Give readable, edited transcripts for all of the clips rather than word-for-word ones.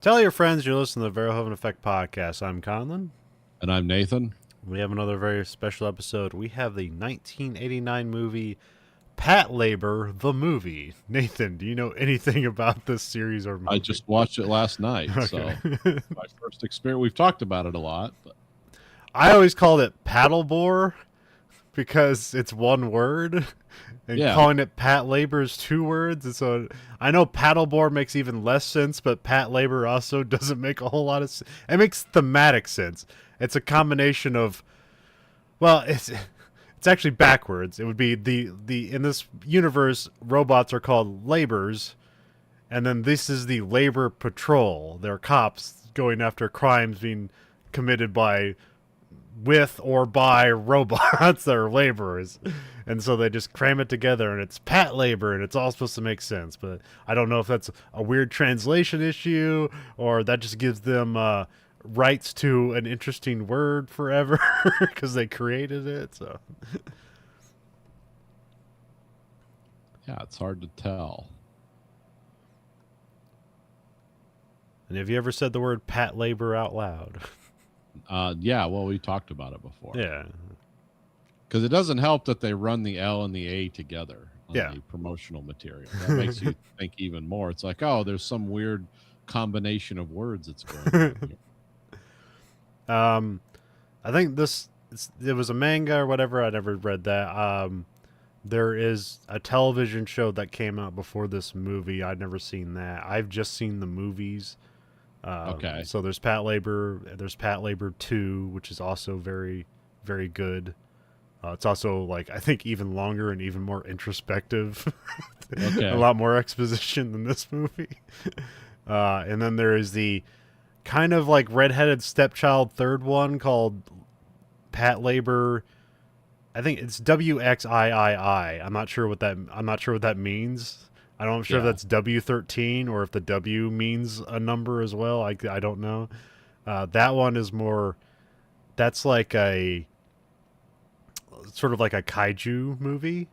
Tell your friends you're listening to the Verhoeven Effect podcast. I'm Conlon. And I'm Nathan. We have another very special episode. We have the 1989 movie Patlabor, the movie. Nathan, do you know anything about this series or I movie? just watched it last night, Okay. so my first experience. We've talked about it a lot, but I always called it Patlabor because it's one word, and yeah, calling it Patlabor is two words. And so I know paddleboard makes even less sense, but Patlabor also doesn't make a whole lot of sense. It makes thematic sense. It's a combination of, well, it's actually backwards. It would be the in this universe, robots are called labors, and then this is the labor patrol. They're cops going after crimes being committed by with or by robots that are laborers. And so they just cram it together and it's pat labor and it's all supposed to make sense. But I don't know if that's a weird translation issue or that just gives them rights to an interesting word forever because they created it. So yeah, it's hard to tell. and have you ever said the word pat labor out loud? Yeah, well, we talked about it before Yeah. because it doesn't help that they run the L and the A together on Yeah. the promotional material. That makes you think even more. It's like, oh, there's some weird combination of words that's going on here. I think it was a manga or whatever. I never read that. There is a television show that came out before this movie. I'd never seen that. I've just seen the movies. Okay, So there's Pat Labor. There's Pat Labor 2, which is also very, very good. It's also like I think even longer and even more introspective. A okay, lot more exposition than this movie. And then there is the kind of like redheaded stepchild third one called Pat Labor. I think it's WXIII. I'm not sure what that means. I'm sure if yeah, that's W13 or if the W means a number as well. I don't know. That one is more. That's like a sort of like a kaiju movie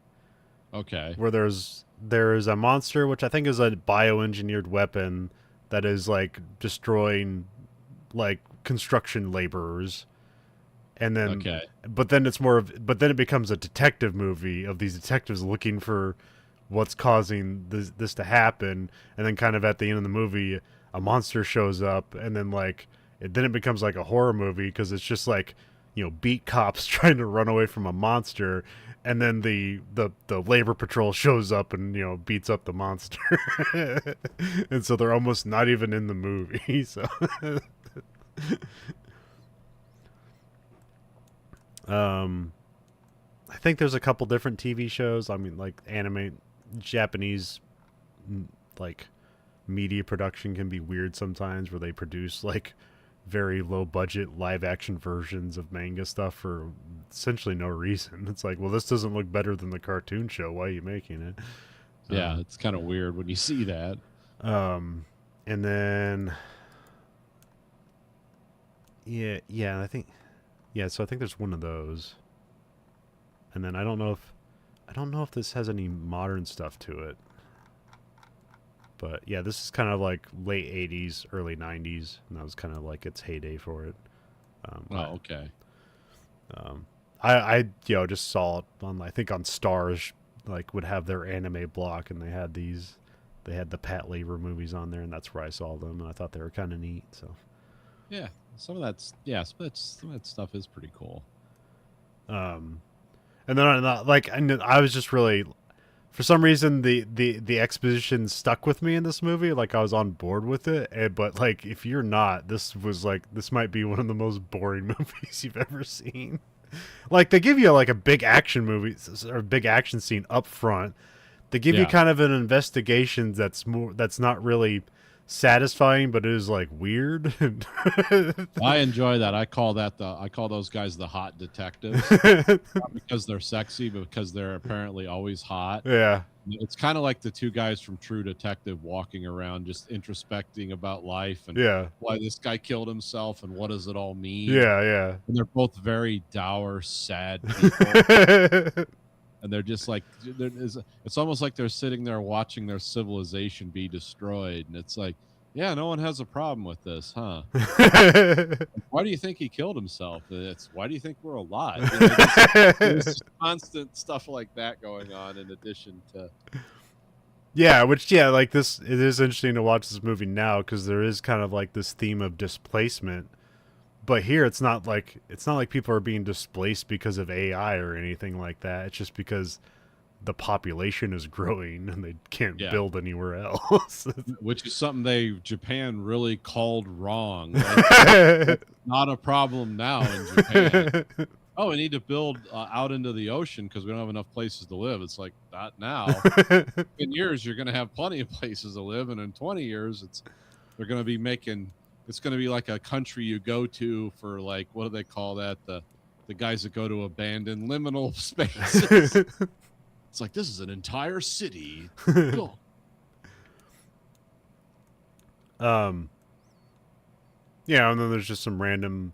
okay, where there's a monster which I think is a bioengineered weapon that is like destroying like construction laborers, and then okay. but then it becomes a detective movie of these detectives looking for what's causing this to happen, and then kind of at the end of the movie a monster shows up, and then then it becomes like a horror movie because it's just like beat cops trying to run away from a monster, and then the labor patrol shows up and beats up the monster. And so they're almost not even in the movie. So um I think there's a couple different TV shows. I mean, like anime, Japanese, like media production can be weird sometimes, where they produce like very low budget live action versions of manga stuff for essentially no reason. It's like, well, this doesn't look better than the cartoon show. Why are you making it? Yeah, Um, it's kind of weird when you see that. um, and then yeah, so I think there's one of those, and then I don't know if this has any modern stuff to it. But yeah, this is kind of like late '80s, early '90s, and that was kind of like its heyday for it. Um, I, Oh, okay. um, I just saw it on I think on Stars, like would have their anime block, and they had the Pat Labor movies on there, and that's where I saw them, and I thought they were kind of neat. So, Yeah, some of that's yeah, some of that stuff is pretty cool. um, and then I was just really for some reason the exposition stuck with me in this movie. Like I was on board with it, but like if you're not, this might be one of the most boring movies you've ever seen. Like they give you like a big action movie or big action scene up front. They give you Yeah. kind of an investigation that's not really satisfying, but it is like weird. I enjoy that. I call those guys the hot detectives. Not because they're sexy, but because they're apparently always hot. Yeah, It's kind of like the two guys from True Detective walking around just introspecting about life and yeah, why this guy killed himself and what does it all mean. yeah, And they're both very dour, sad people. yeah. And they're just like, it's almost like they're sitting there watching their civilization be destroyed. And it's like, Yeah, no one has a problem with this, huh? Why do you think he killed himself? It's why do you think we're alive? You know, there's just constant stuff like that going on in addition to. Yeah, which yeah, like this, it is interesting to watch this movie now because there is kind of like this theme of displacement. But here, it's not like people are being displaced because of AI or anything like that. It's just because the population is growing and they can't Yeah. build anywhere else. Which is something Japan really called wrong. Like, not a problem now in Japan. Oh, we need to build out into the ocean because we don't have enough places to live. It's like, not now. In years, you're going to have plenty of places to live, and in 20 years, they're going to be making. It's going to be like a country you go to for like, what do they call that? The guys that go to abandoned liminal spaces. It's like, this is an entire city. Cool. Yeah, and then there's just some random,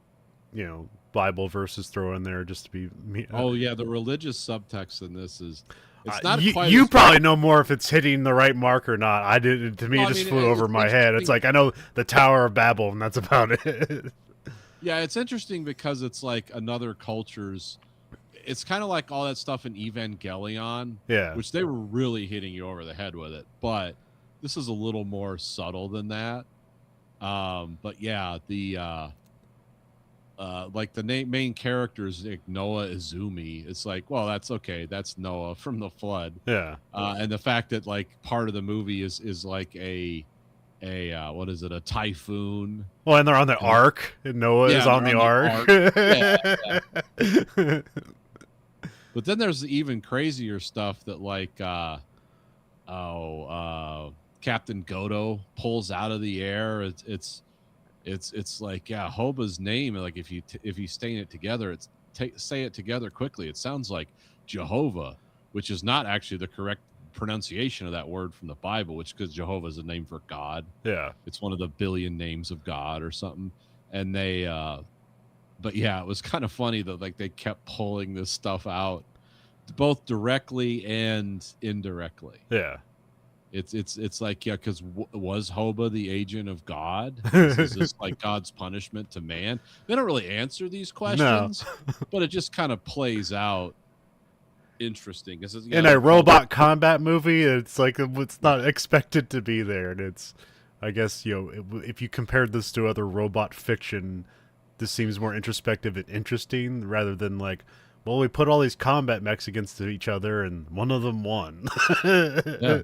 Bible verses thrown in there just to be. Oh yeah, the religious subtext in this is. It's not you quite. You probably know more if it's hitting the right mark or not. I did. To me, Well, it just flew over my head. It's like I know the Tower of Babel, and that's about it. Yeah, it's interesting because it's like another culture's. It's kind of like all that stuff in Evangelion, Yeah. which they were really hitting you over the head with it. But this is a little more subtle than that. But yeah, the like the main character is like Noah Izumi. It's like, well, that's okay. That's Noah from the flood. Yeah. And the fact that like part of the movie is like a what is it, a typhoon. Well, and they're on the ark. And Noah is on the ark. Yeah. But then there's even crazier stuff that like Captain Godo pulls out of the air. It's like, yeah, Hoba's name. Like if you stain it together, say it together quickly. It sounds like Jehovah, which is not actually the correct pronunciation of that word from the Bible, which because Jehovah is a name for God. Yeah, it's one of the billion names of God or something. And they, but yeah, it was kind of funny that like they kept pulling this stuff out, both directly and indirectly. Yeah. It's like, yeah, because was Hoba the agent of God? Is this like God's punishment to man? They don't really answer these questions, but it just kind of plays out interesting. In a robot combat movie, it's like it's not expected to be there, and it's, I guess, if you compared this to other robot fiction, this seems more introspective and interesting rather than like, well, we put all these combat mechs against each other, and one of them won. Yeah.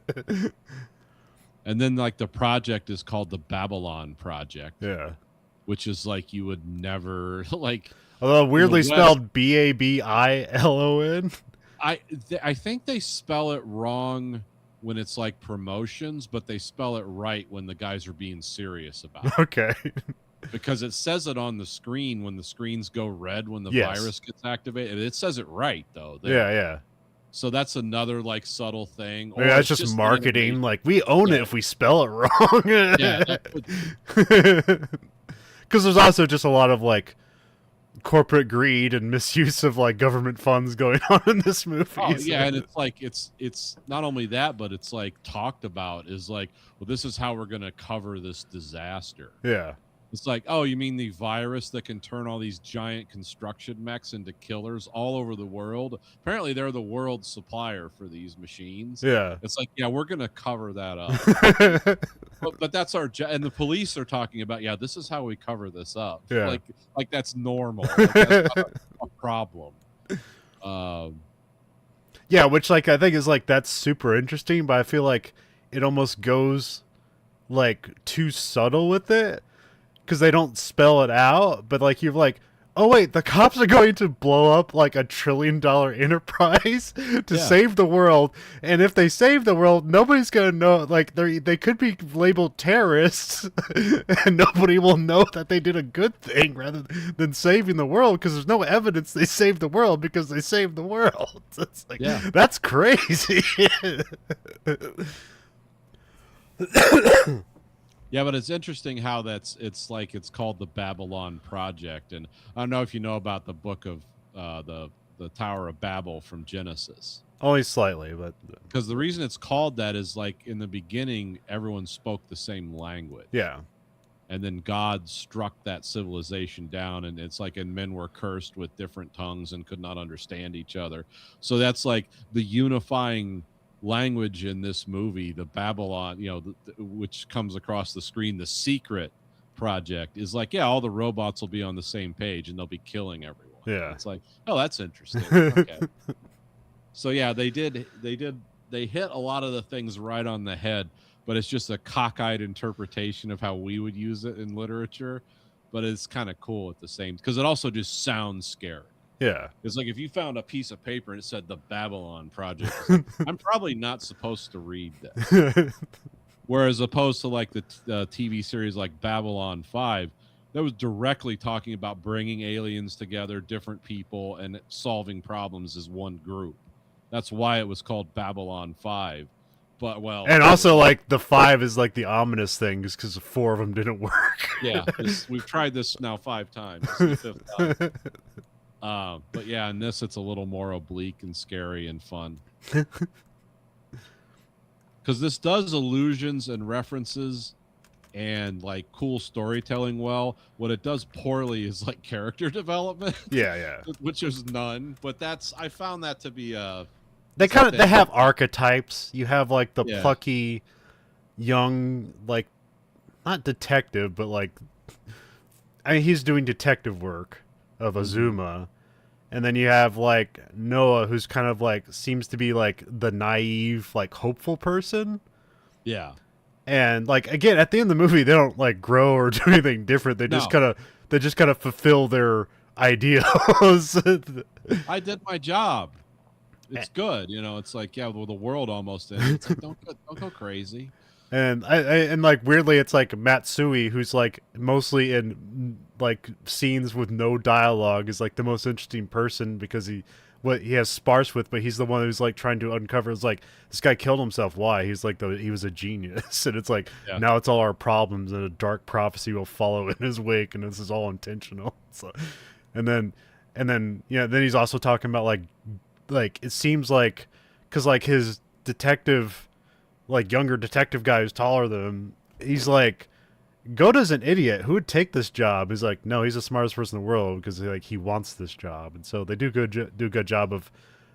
And then, like, the project is called the Babylon Project. Yeah. Which is, like, you would never, like... Although weirdly spelled Babilon. I think they spell it wrong when it's, like, promotions, but they spell it right when the guys are being serious about it. Okay. Because it says it on the screen when the screens go red when the virus gets activated. It says it right, though. Yeah. So that's another like subtle thing. Maybe that's just marketing. Like, we own it if we spell it wrong. Yeah. Because there's also just a lot of like corporate greed and misuse of like government funds going on in this movie. Oh, yeah, and it's like it's not only that, but it's like talked about is like, well, this is how we're gonna cover this disaster. Yeah. It's like, oh, you mean the virus that can turn all these giant construction mechs into killers all over the world? Apparently, they're the world supplier for these machines. Yeah. It's like, yeah, we're going to cover that up. but that's our job. And the police are talking about, yeah, this is how we cover this up. Yeah. Like that's normal. Like, that's not a problem. Yeah, which like I think is like that's super interesting, but I feel like it almost goes like too subtle with it. Because they don't spell it out, but like you're like, oh wait, the cops are going to blow up like $1 trillion enterprise to save the world, and if they save the world, nobody's gonna know. Like they could be labeled terrorists, and nobody will know that they did a good thing rather than saving the world because there's no evidence they saved the world because they saved the world. It's like, that's crazy. Yeah, but it's interesting how it's called the Babylon Project, and I don't know if you know about the book of the Tower of Babel from Genesis. Only slightly, but Because the reason it's called that is like in the beginning, everyone spoke the same language. yeah. And then God struck that civilization down, and it's like, and men were cursed with different tongues and could not understand each other. So that's like the unifying language in this movie, the Babylon, which comes across the screen, the secret project is like, yeah, all the robots will be on the same page and they'll be killing everyone. Yeah. It's like, oh, that's interesting. Okay. So yeah, they hit a lot of the things right on the head, but it's just a cockeyed interpretation of how we would use it in literature. But it's kind of cool at the same, because it also just sounds scary. Yeah. It's like if you found a piece of paper and it said the Babylon Project, it's like, I'm probably not supposed to read this. Whereas opposed to like the TV series like Babylon 5, that was directly talking about bringing aliens together, different people, and solving problems as one group. That's why it was called Babylon 5. But well, and also like the 5 is like the ominous thing, just because 4 of them didn't work. Yeah, we've tried this now 5 times. This is the 5th time. But yeah, in this it's a little more oblique and scary and fun. Because this does allusions and references and like cool storytelling well. What it does poorly is like character development. Yeah. Which is none. But I found that to be they have archetypes. You have like the plucky young, like, not detective, but like, I mean, he's doing detective work of Azuma. And then you have like Noah, who's kind of like seems to be like the naive, like hopeful person. Yeah. And like again, at the end of the movie, they don't like grow or do anything different. They just kind of fulfill their ideals. I did my job. It's good, It's like, yeah, well, the world almost ended. It's like, don't go crazy. And and like weirdly, it's like Matsui, who's like mostly in like scenes with no dialogue, is like the most interesting person because he has sparse with, but he's the one who's like trying to uncover. It's like, this guy killed himself. Why? He's like he was a genius, and it's like now it's all our problems, and a dark prophecy will follow in his wake, and this is all intentional. So, and then then he's also talking about like it seems like, because like his detective, like younger detective guy who's taller than him, he's like, Goda's an idiot. Who would take this job? He's like, no, he's the smartest person in the world because like he wants this job. And so they do a good job of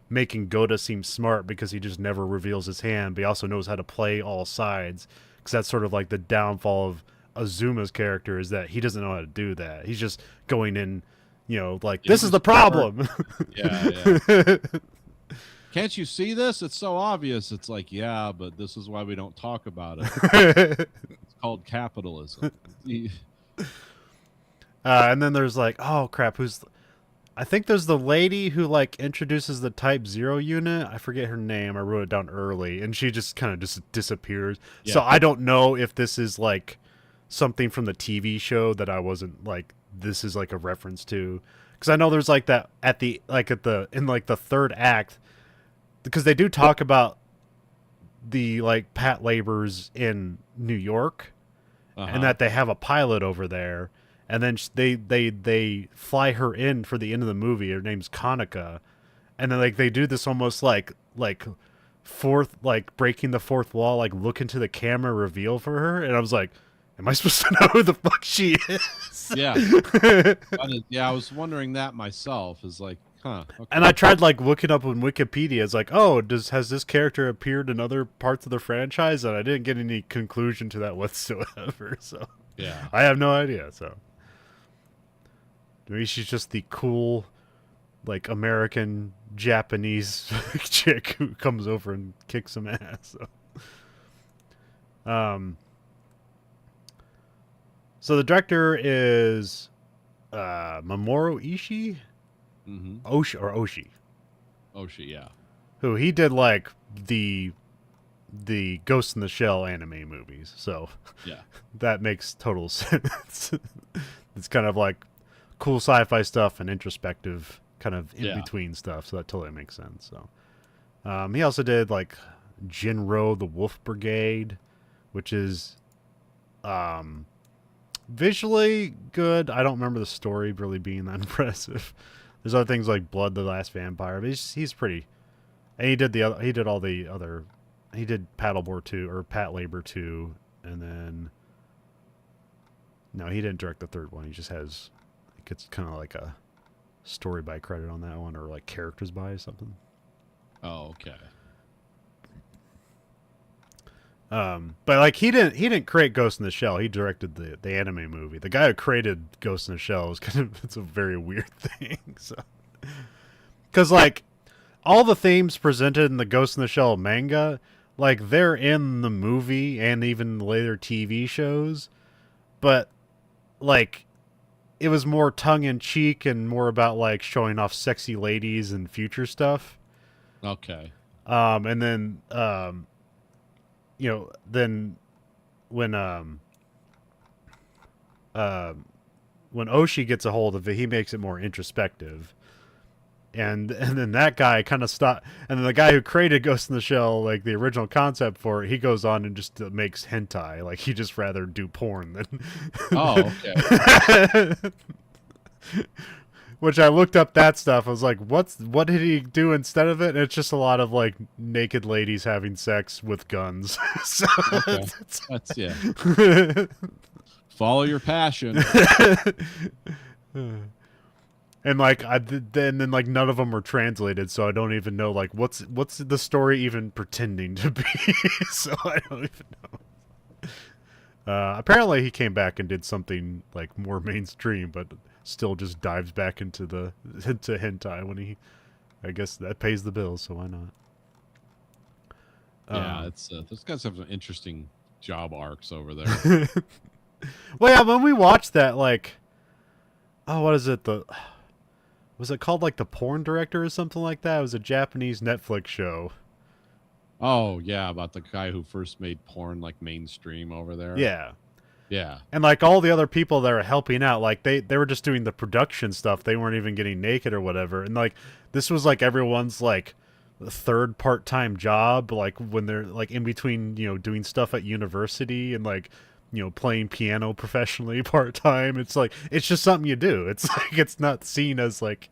making Goda seem smart because he just never reveals his hand, but he also knows how to play all sides. Because that's sort of like the downfall of Azuma's character, is that he doesn't know how to do that. He's just going in, this is the problem. Yeah. Can't you see this? It's so obvious. It's like, yeah, but this is why we don't talk about it. It's called capitalism. And then there's like, oh crap, I think there's the lady who like introduces the Type 0 unit. I forget her name. I wrote it down early, and she just kind of just disappears. Yeah. So I don't know if this is like something from the TV show that I wasn't like, this is like a reference to, because I know there's like that in the third act, because they do talk about the like Patlabors in New York, and that they have a pilot over there, and then they fly her in for the end of the movie. Her name's Kanika, and then like they do this almost like fourth, like breaking the fourth wall, like look into the camera reveal for her, and I was like, am I supposed to know who the fuck she is? Yeah. I was wondering that myself. Is like, huh. Okay. And I tried like looking up on Wikipedia. It's like, oh, has this character appeared in other parts of the franchise? And I didn't get any conclusion to that whatsoever. So yeah, I have no idea. So maybe she's just the cool, like American Japanese chick who comes over and kicks some ass. So the director is Mamoru Ishii. Oshii, yeah. Who he did like the Ghost in the Shell anime movies, so yeah, that makes total sense. It's kind of like cool sci-fi stuff and introspective kind of in between stuff, so that totally makes sense. So he also did like Jinro the Wolf Brigade, which is visually good. I don't remember the story really being that impressive. There's other things like Blood the Last Vampire, but he's pretty And he did the other. He did all the other. He did Patlabor 2 or Patlabor 2, and then no, he didn't direct the third one. He just has. It gets kind of like a story by credit on that one, or like characters by or something. Oh, okay. But like he didn't create Ghost in the Shell. He directed the anime movie. The guy who created Ghost in the Shell is kind of it's a very weird thing. So, because like all the themes presented in the Ghost in the Shell manga, like they're in the movie and even later TV shows, but like it was more tongue in cheek and more about like showing off sexy ladies and future stuff. Okay. And then then when uh, when Oshi gets a hold of it, he makes it more introspective. And then that guy kind of stopped. And then the guy who created Ghost in the Shell, like the original concept for it, he goes on and just makes hentai. Like he just rather do porn than. Oh, okay. Which I looked up that stuff. I was like, what did he do instead of it? And it's just a lot of like naked ladies having sex with guns. So Okay. That's yeah. Follow your passion. And like then like none of them were translated, so I don't even know like what's the story even pretending to be. So I don't even know. Apparently he came back and did something like more mainstream, but still just dives back into into hentai when he. I guess that pays the bills, so why not? Yeah, it's those guys have some interesting job arcs over there. Well, yeah, when we watched that, like, oh, what is it? Was it called like The Porn Director or something like that? It was a Japanese Netflix show. Oh yeah, about the guy who first made porn like mainstream over there. Yeah. Yeah. And like all the other people that are helping out, like they were just doing the production stuff. They weren't even getting naked or whatever. And like this was like everyone's like third part-time job, like when they're like in between, doing stuff at university and like playing piano professionally part-time. It's like it's just something you do. It's like it's not seen as like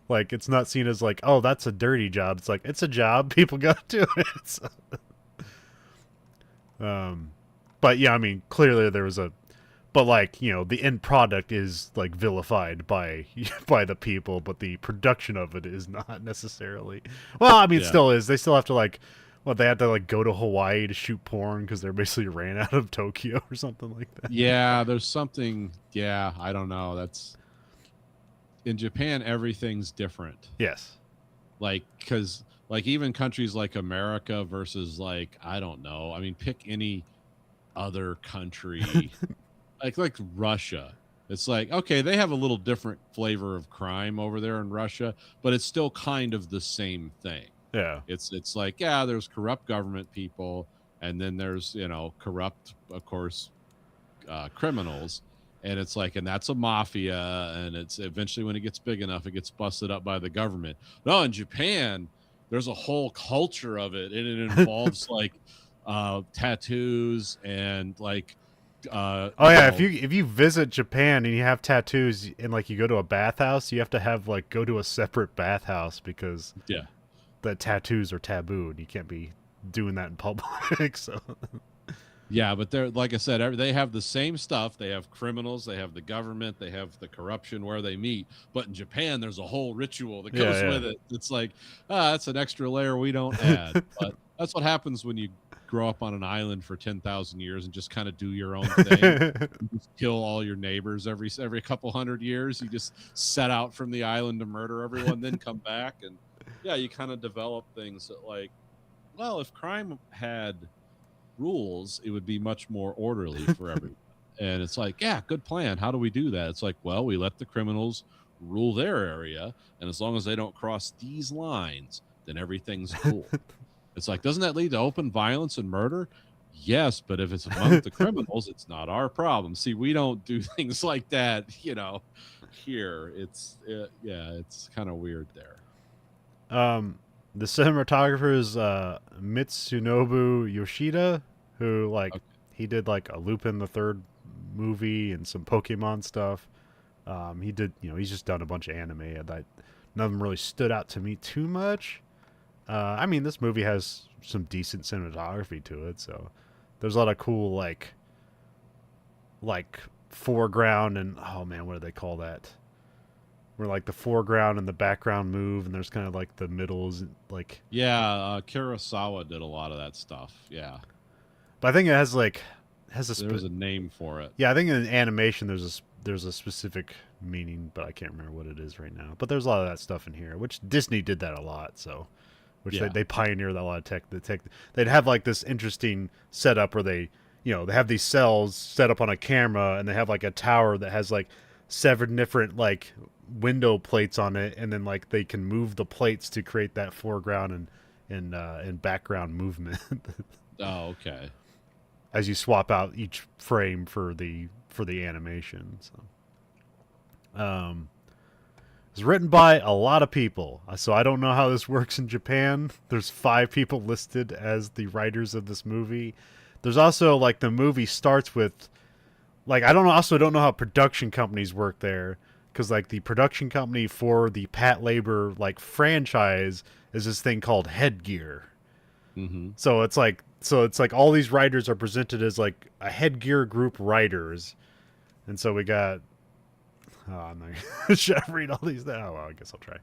it's not seen as like, oh, that's a dirty job. It's like it's a job. People got to do it. So, but yeah, I mean, clearly there was but like the end product is like vilified by by the people, but the production of it is not necessarily. Well, I mean, it Yeah. still is. They still have to like, they had to like go to Hawaii to shoot porn because they're basically ran out of Tokyo or something like that. Yeah, there's something. Yeah, I don't know. That's in Japan. Everything's different. Yes. Like, because like even countries like America versus like I don't know. I mean, pick any other country, like Russia. It's like okay, they have a little different flavor of crime over there in Russia, but it's still kind of the same thing. Yeah. It's like yeah, there's corrupt government people, and then there's corrupt, of course, criminals, and it's like and that's a mafia, and it's eventually when it gets big enough, it gets busted up by the government. No, in Japan, there's a whole culture of it, and it involves like tattoos and like Oh yeah, if you visit Japan and you have tattoos and like you go to a bathhouse, you have to have like go to a separate bathhouse because yeah. the tattoos are taboo and you can't be doing that in public. So Yeah, but they're like I said, they have the same stuff. They have criminals, they have the government, they have the corruption where they meet. But in Japan, there's a whole ritual that goes with it. It's like, that's an extra layer we don't add. But that's what happens when you grow up on an island for 10,000 years and just kind of do your own thing. You just kill all your neighbors every couple hundred years. You just set out from the island to murder everyone, then come back, and yeah, you kind of develop things that like, well, if crime had rules, it would be much more orderly for everyone. And it's like, yeah, good plan. How do we do that? It's like, well, we let the criminals rule their area, and as long as they don't cross these lines, then everything's cool. It's like, doesn't that lead to open violence and murder? Yes, but if it's among the criminals, it's not our problem. See, we don't do things like that, here. It's it's kind of weird there. The cinematographer is Mitsunobu Yoshida, who like he did like a Lupin the Third movie and some Pokemon stuff. He did, he's just done a bunch of anime that none of them really stood out to me too much. I mean, this movie has some decent cinematography to it, so there's a lot of cool like foreground and oh man, what do they call that? Where like the foreground and the background move, and there's kind of like the middles, like. Yeah, Kurosawa did a lot of that stuff. Yeah, But I think it has like has a there's a name for it. yeah. I think in animation there's a specific meaning, but I can't remember what it is right now. But there's a lot of that stuff in here, which Disney did that a lot. So, which Yeah. they pioneered a lot of tech. They'd have like this interesting setup where they have these cells set up on a camera, and they have like a tower that has like 7 different like window plates on it, and then like they can move the plates to create that foreground and background movement Oh, okay. as you swap out each frame for the animation. So, it's written by a lot of people, so I don't know how this works in Japan. There's 5 people listed as the writers of this movie. There's also like the movie starts with like I don't know how production companies work there because like the production company for the Patlabor like franchise is this thing called Headgear. Mm-hmm. So it's like all these writers are presented as like a Headgear group writers, and so we got. Oh, I'm not. Should I read all these now? Oh, well, I guess I'll try.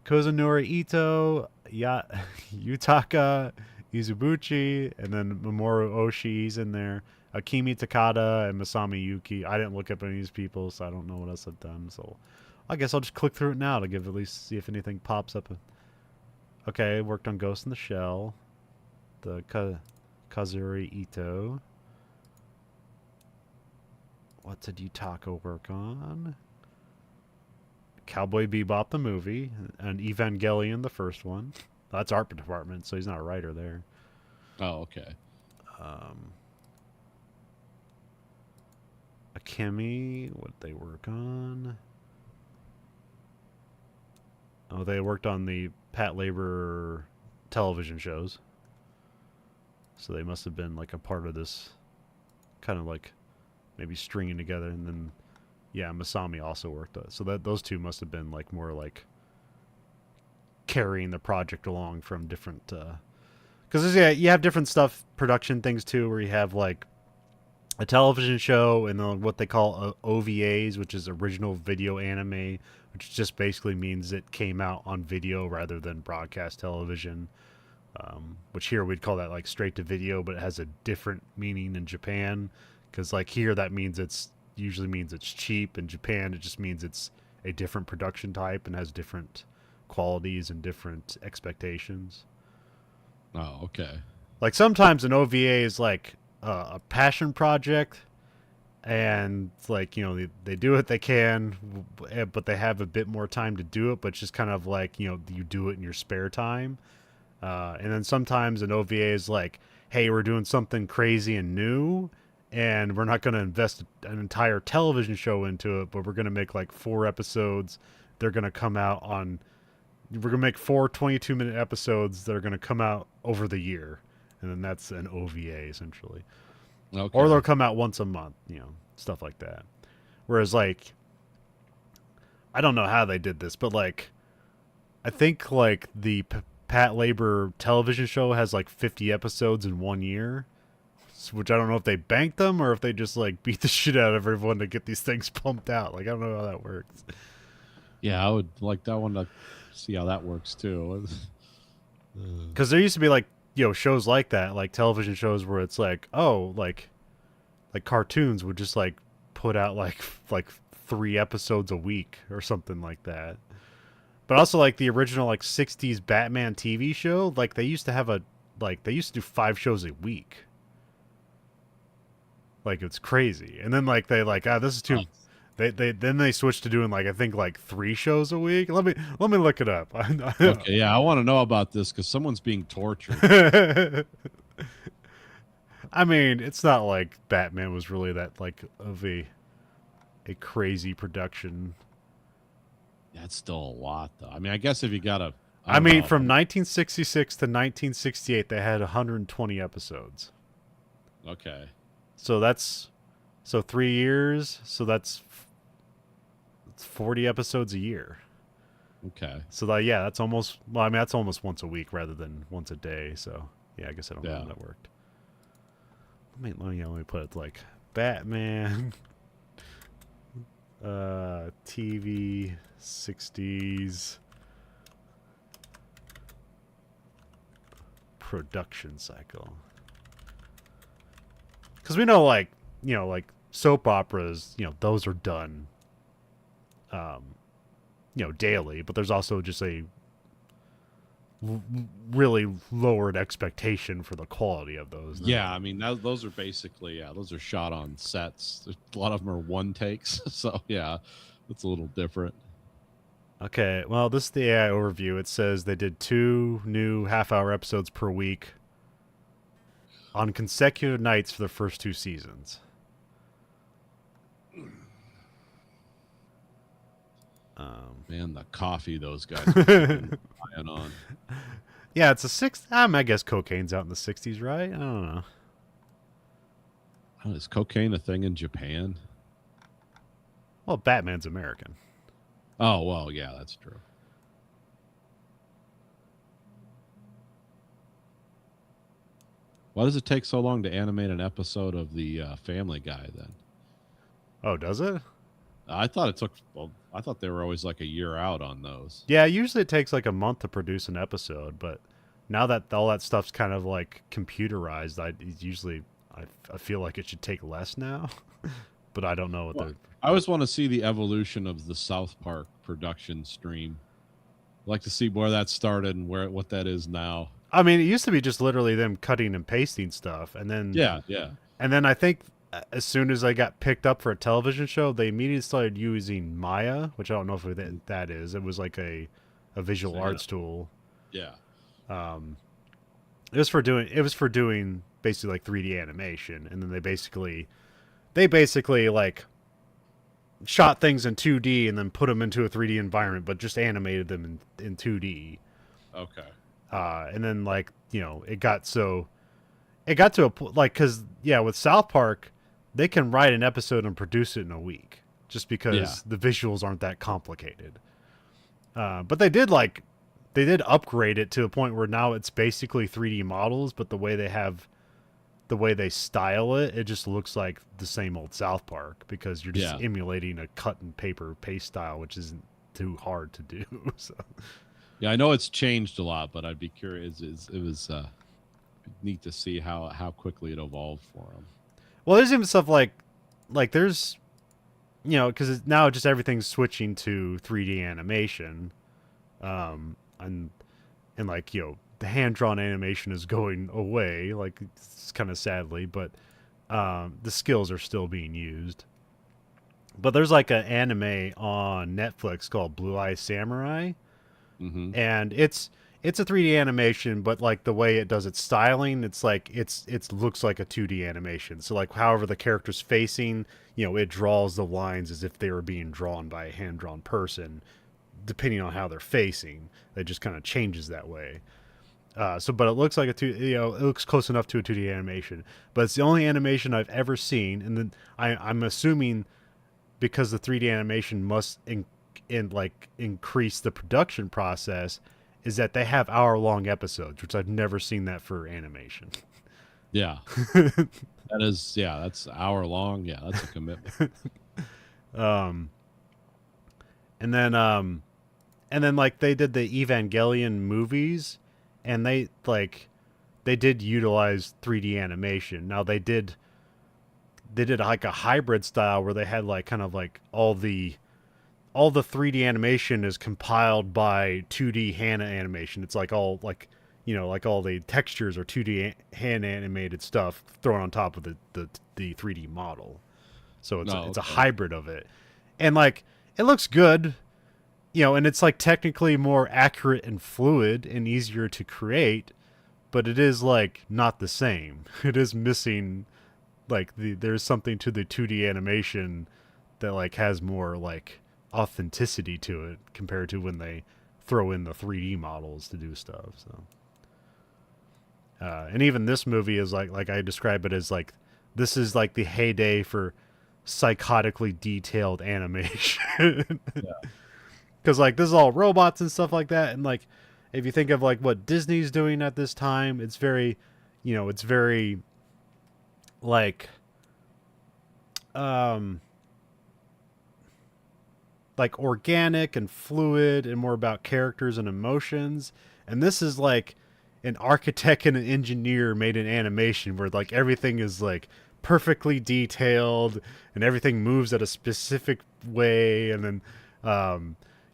Kozunori Ito, Yutaka Izubuchi, and then Mamoru Oshii's in there. Akimi Takada and Masami Yuki. I didn't look up any of these people, so I don't know what else I've done. So I guess I'll just click through it now to give at least see if anything pops up. Okay, worked on Ghost in the Shell. The Kazuri Ito. What did Yutaka work on? Cowboy Bebop the movie, and Evangelion the first one. That's art department, so he's not a writer there. Oh, okay. Akemi, what did they work on? Oh, they worked on the Patlabor television shows. So they must have been like a part of this kind of like maybe stringing together, and then yeah, Masami also worked on it. So that those two must have been like more like carrying the project along from different because yeah, you have different stuff production things too where you have like a television show and then what they call OVAs, which is original video anime, which just basically means it came out on video rather than broadcast television. Which here we'd call that like straight to video, but it has a different meaning in Japan because like here that means it's usually means it's cheap. In Japan it just means it's a different production type and has different qualities and different expectations. Oh, okay. Like sometimes an OVA is like a passion project, and like they do what they can, but they have a bit more time to do it. But it's just kind of like you do it in your spare time. And then sometimes an OVA is like, hey, we're doing something crazy and new, and we're not going to invest an entire television show into it, but we're going to make like 4 episodes. They're going to come out on. We're going to make 4 22-minute episodes that are going to come out over the year. And then that's an OVA, essentially. Okay. Or they'll come out once a month, stuff like that. Whereas, like, I don't know how they did this, but, like, I think, like, the Patlabor television show has, like, 50 episodes in 1 year. Which I don't know if they banked them or if they just, like, beat the shit out of everyone to get these things pumped out. Like, I don't know how that works. Yeah, I would like that one to see how that works, too. Because there used to be, like, shows like that, like television shows where it's like, oh, like cartoons would just like put out like 3 episodes a week or something like that. But also like the original like 60s Batman TV show, like they used to do 5 shows a week. Like it's crazy. And then like they like, this is too they switched to doing like I think like 3 shows a week. Let me look it up. Okay, yeah, I want to know about this because someone's being tortured. I mean, it's not like Batman was really that like of a crazy production. That's still a lot, though. I mean, I guess if you got a, I mean, from 1966 to 1968, they had 120 episodes. Okay. So that's 3 years. So that's 40 episodes a year. Okay. So like, yeah, that's almost, well, I mean, that's almost once a week rather than once a day. So yeah, I guess I don't know Yeah. how that worked. Let me put it like Batman, TV 60s production cycle. Because we know, like, like soap operas, those are done, um, daily. But there's also just a really lowered expectation for the quality of those. Yeah, No. I mean those are basically those are shot on sets. A lot of them are one takes, so yeah, it's a little different. Okay, well, this is the AI overview. It says they did 2 new half-hour episodes per week on consecutive nights for the first 2 seasons. Man, the coffee those guys were keeping an eye on. Yeah, it's a six. I guess cocaine's out in the 60s, right? I don't know. Oh, is cocaine a thing in Japan? Well, Batman's American. Oh well, yeah, that's true. Why does it take so long to animate an episode of the Family Guy then? Oh, does it? I thought it took. Well, I thought they were always like a year out on those. Yeah, usually it takes like a month to produce an episode, but now that all that stuff's kind of like computerized, I feel like it should take less now. But I don't know what Well, they're. I always want to see the evolution of the South Park production stream. I'd like to see where that started and what that is now. I mean, it used to be just literally them cutting and pasting stuff, and then Yeah, yeah. I think as soon as I got picked up for a television show, they immediately started using Maya, which I don't know if that is. It was like a visual So, arts tool. yeah. Um, it was for doing basically like 3D animation, and then they basically like shot things in 2D and then put them into a 3D environment, but just animated them in 2D. Okay. And then like it got to like, because yeah, with South Park, they can write an episode and produce it in a week just because Yeah. the visuals aren't that complicated. But they did upgrade it to the point where now it's basically 3D models, but the way they style it, it just looks like the same old South Park because you're just Yeah. emulating a cut and paper paste style, which isn't too hard to do. So Yeah, I know it's changed a lot, but I'd be curious. It was neat to see how quickly it evolved for them. well, there's even stuff like there's because now just everything's switching to 3D animation, and like the hand drawn animation is going away, like it's kind of sadly, but the skills are still being used. But there's like an anime on Netflix called Blue Eye Samurai, Mm-hmm. and it's a 3D animation, but like the way it does its styling, it's like it looks like a 2D animation. So like however the character's facing, it draws the lines as if they were being drawn by a hand drawn person, depending on how they're facing. It just kind of changes that way. But it looks like it looks close enough to a 2D animation. But it's the only animation I've ever seen, and then I'm assuming because the 3D animation must increase the production process, is that they have hour-long episodes, which I've never seen that for animation. Yeah. That's hour long. Yeah, that's a commitment. Um, and then like they did the Evangelion movies, and they did utilize 3D animation. Now they did like a hybrid style where they had like kind of like all the 3D animation is compiled by 2D hand animation. It's like all like like all the textures are 2D hand animated stuff thrown on top of the 3D model. So it's a Okay. hybrid of it, and like it looks good, and it's like technically more accurate and fluid and easier to create, but it is like not the same. It is missing like there's something to the 2D animation that like has more like authenticity to it compared to when they throw in the 3D models to do stuff. So, and even this movie is like I describe it as like this is like the heyday for psychotically detailed animation. because like this is all robots and stuff like that, and like if you think of like what Disney's doing at this time, it's very, it's very like um like organic and fluid and more about characters and emotions. And this is like an architect and an engineer made an animation where like everything is like perfectly detailed and everything moves at a specific way. And then,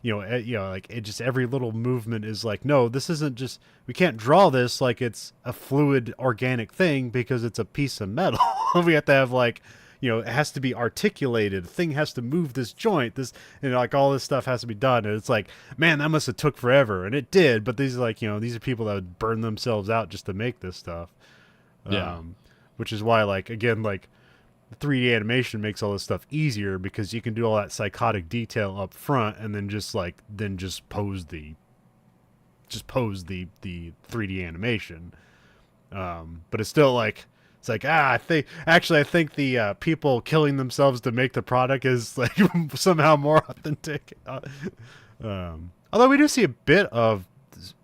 like it just every little movement is like, no, this isn't just, we can't draw this like it's a fluid organic thing because it's a piece of metal. We have to have like, it has to be articulated. The thing has to move this joint. This, like all this stuff has to be done. And it's like, man, that must have took forever, and it did. But these are like, these are people that would burn themselves out just to make this stuff. Yeah. Which is why, like, again, like 3D animation makes all this stuff easier because you can do all that psychotic detail up front, and then just pose the 3D animation. But it's still like, it's like, I think the people killing themselves to make the product is like somehow more authentic. Although we do see a bit of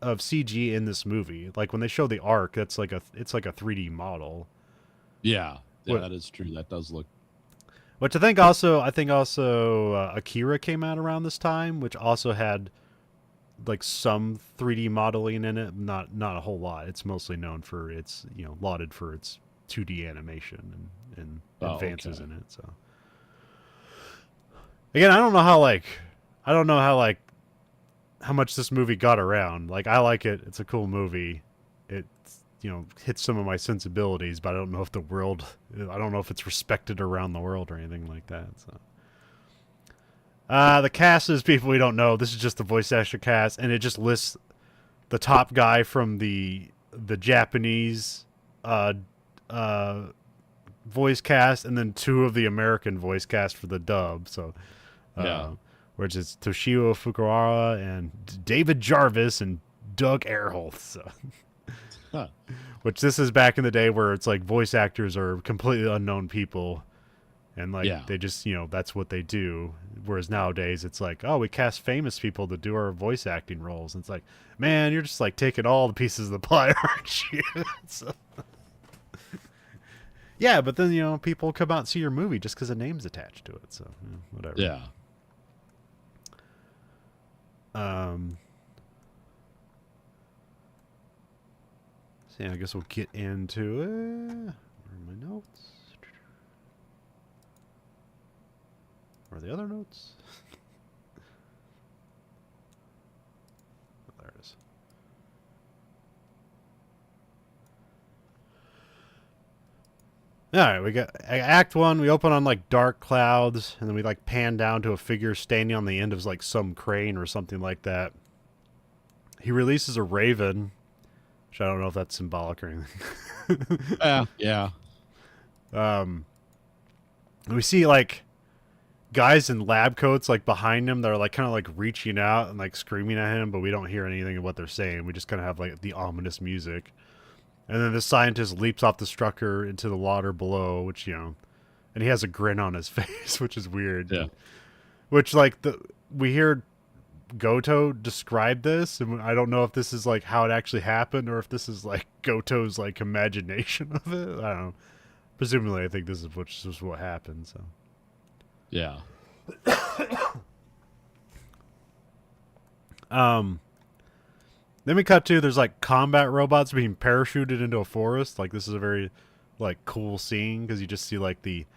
CG in this movie, like when they show the arc, it's like a 3D model. Yeah, that is true. That does look. Which I think also Akira came out around this time, which also had like some 3D modeling in it, not a whole lot. It's mostly known for its, lauded for its 2D animation and advances in it. So again, I don't know how much this movie got around. Like, I like it. It's a cool movie. It's, hits some of my sensibilities, but I don't know if it's respected around the world or anything like that. So the cast is people we don't know. This is just the voice actor cast, and it just lists the top guy from the Japanese voice cast, and then 2 of the American voice cast for the dub. So, which is Toshio Fukuhara and David Jarvis and Doug Erholth. So, which this is back in the day where it's like voice actors are completely unknown people, and like they just that's what they do. Whereas nowadays it's like, oh, we cast famous people to do our voice acting roles. And it's like, man, you're just like taking all the pieces of the pie, aren't you? So, yeah, but then people come out and see your movie just because a name's attached to it. So whatever. Yeah. So yeah, I guess we'll get into it. Where are my notes? Where are the other notes? Oh, there it is. All right, we got Act 1. We open on like dark clouds, and then we like pan down to a figure standing on the end of like some crane or something like that. He releases a raven, which I don't know if that's symbolic or anything. Yeah. We see like guys in lab coats like behind him that are like kind of like reaching out and like screaming at him, but we don't hear anything of what they're saying. We just kind of have like the ominous music. And then the scientist leaps off the structure into the water below, which, and he has a grin on his face, which is weird. Yeah. Which, like, we hear Goto describe this, and I don't know if this is, like, how it actually happened or if this is, like, Goto's, like, imagination of it. I don't know. Presumably, I think this is what happened, so. Yeah. Then we cut to, there's like combat robots being parachuted into a forest. Like, this is a very like cool scene because you just see like the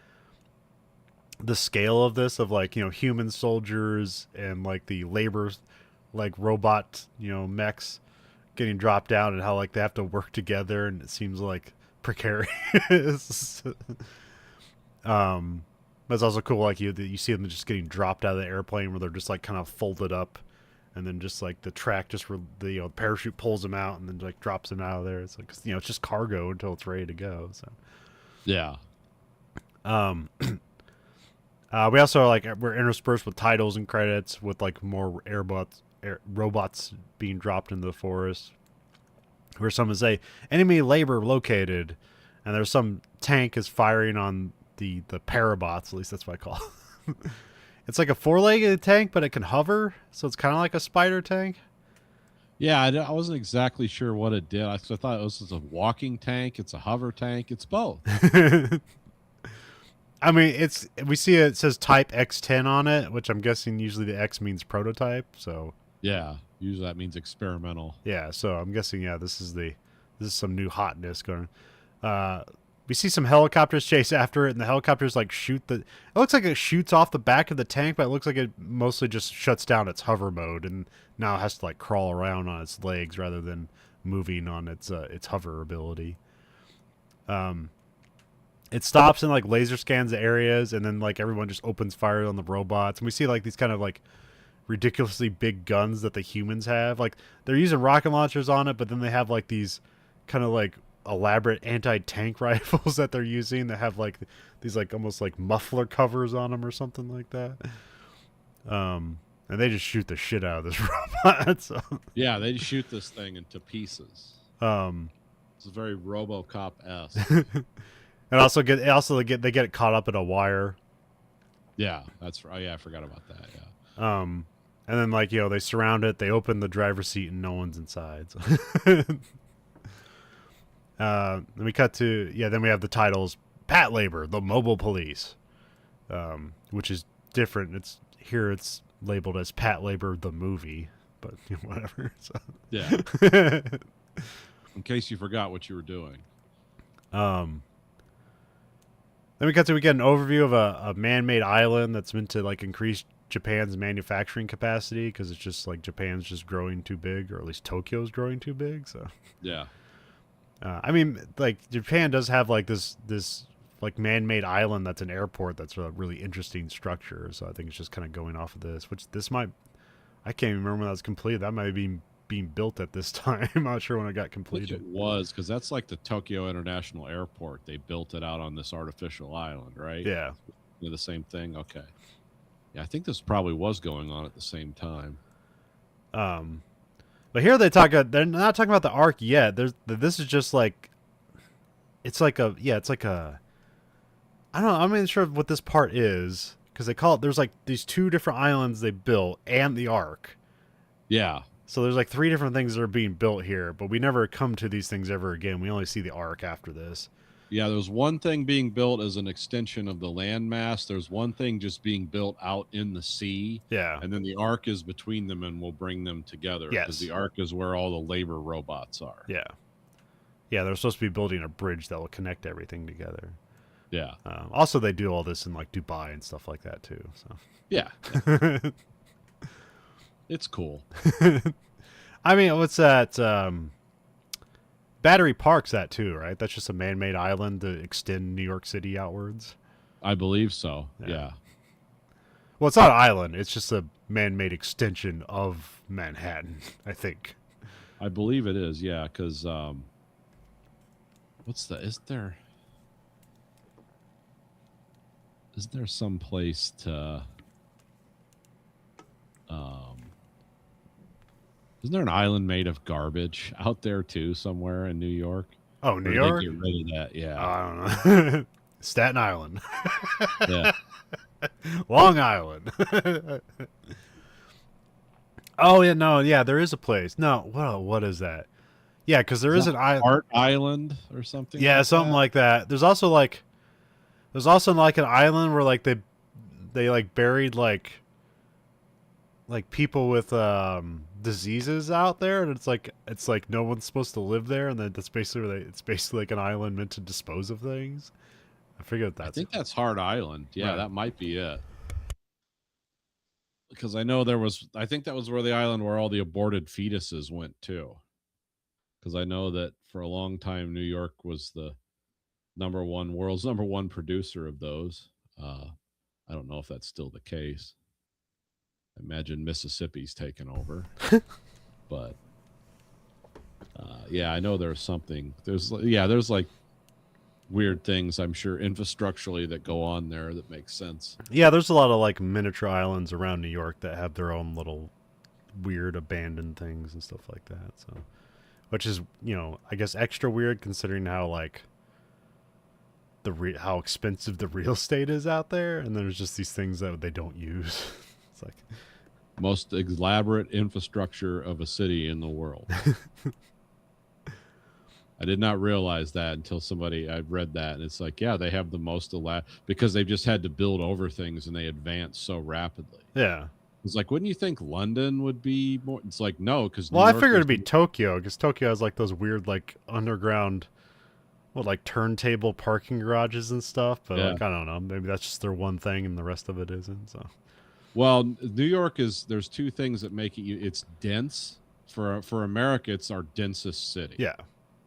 scale of this, of like, human soldiers and like the labor like robot, mechs getting dropped down, and how like they have to work together, and it seems like precarious. But it's also cool, like you see them just getting dropped out of the airplane where they're just like kind of folded up. And then just like the track, the parachute pulls them out and then like drops them out of there. It's like, it's just cargo until it's ready to go. So, yeah. We also are like, we're interspersed with titles and credits with like more robots being dropped into the forest. Where someone say enemy labor located, and there's some tank is firing on the parabots. At least that's what I call it. It's like a four-legged tank, but it can hover, so it's kind of like a spider tank. Yeah, I wasn't exactly sure what it did. I thought it was just a walking tank. It's a hover tank. It's both. I mean, we see it says Type X10 on it, which I'm guessing usually the X means prototype. So Yeah, usually that means experimental. yeah, so I'm guessing this is some new hotness going. Uh, we see some helicopters chase after it, and the helicopters like shoot the. It looks like it shoots off the back of the tank, but it looks like it mostly just shuts down its hover mode, and now it has to like crawl around on its legs rather than moving on its hover ability. It stops and like laser scans the areas, and then like everyone just opens fire on the robots, and we see like these kind of like ridiculously big guns that the humans have. Like they're using rocket launchers on it, but then they have like these kind of like elaborate anti-tank rifles that they're using that have like these like almost like muffler covers on them or something like that. And they just shoot the shit out of this robot. So, Yeah, they shoot this thing into pieces. um, It's very RoboCop-esque. they get it caught up in a wire. Yeah, that's right. Yeah, I forgot about that. Yeah. And then like they surround it. They open the driver's seat and no one's inside. So. Then we cut to then we have the titles Patlabor, the Mobile Police, which is different. It's labeled as Patlabor the movie, but whatever. So. Yeah. In case you forgot what you were doing. Then we get an overview of a man-made island that's meant to like increase Japan's manufacturing capacity because it's just like Japan's just growing too big, or at least Tokyo's growing too big. So Yeah. I mean, like Japan does have like this like man-made island that's an airport that's a really interesting structure. So I think it's just kind of going off of this, which I can't even remember when that was completed. That might be being built at this time. I'm not sure when it got completed. It was, because that's like the Tokyo International Airport. They built it out on this artificial island, right? Yeah. They're the same thing. Okay. Yeah, I think this probably was going on at the same time. But here they're not talking about the arc yet. This is just like, it's like a I don't know. I'm not even sure what this part is because they call it. There's like these two different islands they built and the arc. Yeah. So there's like three different things that are being built here, but we never come to these things ever again. We only see the arc after this. Yeah, there's one thing being built as an extension of the landmass. There's one thing just being built out in the sea. Yeah. And then the arc is between them and will bring them together. Yes. Because the arc is where all the labor robots are. Yeah. Yeah, they're supposed to be building a bridge that will connect everything together. Yeah. Also, they do all this in like Dubai and stuff like that too. So. Yeah. It's cool. I mean, what's that? Battery Park's that too, right? That's just a man-made island to extend New York City outwards. I believe so. Yeah. Well, it's not an island. It's just a man-made extension of Manhattan, I think. I believe it is. Yeah. Because is there some place to isn't there an island made of garbage out there too somewhere in New York? Oh, New York? They get rid of that. Yeah. I don't know. Staten Island. Yeah. Long Island. Oh yeah, no, yeah, there is a place. No, what is that? Yeah, because there is an island. Art Island or something. Yeah, like something that. like that. There's also like an island where like they like buried like people with diseases out there, and it's like no one's supposed to live there, and then that's basically it's basically like an island meant to dispose of things. I forget what that's. I think that's Hard Island. Yeah, Right. that might be it. Because I know I think that was where the island where all the aborted fetuses went too. Because I know that for a long time, New York was the world's number one producer of those. I don't know if that's still the case. I imagine Mississippi's taken over. But yeah, I know there's something. There's like weird things, I'm sure, infrastructurally that go on there that makes sense. Yeah, there's a lot of like miniature islands around New York that have their own little weird abandoned things and stuff like that. So, which is, I guess extra weird considering how like how expensive the real estate is out there, and there's just these things that they don't use. It's like, Most elaborate infrastructure of a city in the world. I did not realize that until I read that, and it's like, yeah, they have the most because they've just had to build over things and they advance so rapidly. yeah. It's like, wouldn't you think London would be more? It's like, no, because Well, I figured it'd be Tokyo, because Tokyo has like those weird like underground, like turntable parking garages and stuff. But Yeah. like, I don't know, maybe that's just their one thing, and the rest of it isn't. So, Well, New York there's two things that make it's dense. For America, it's our densest city. yeah.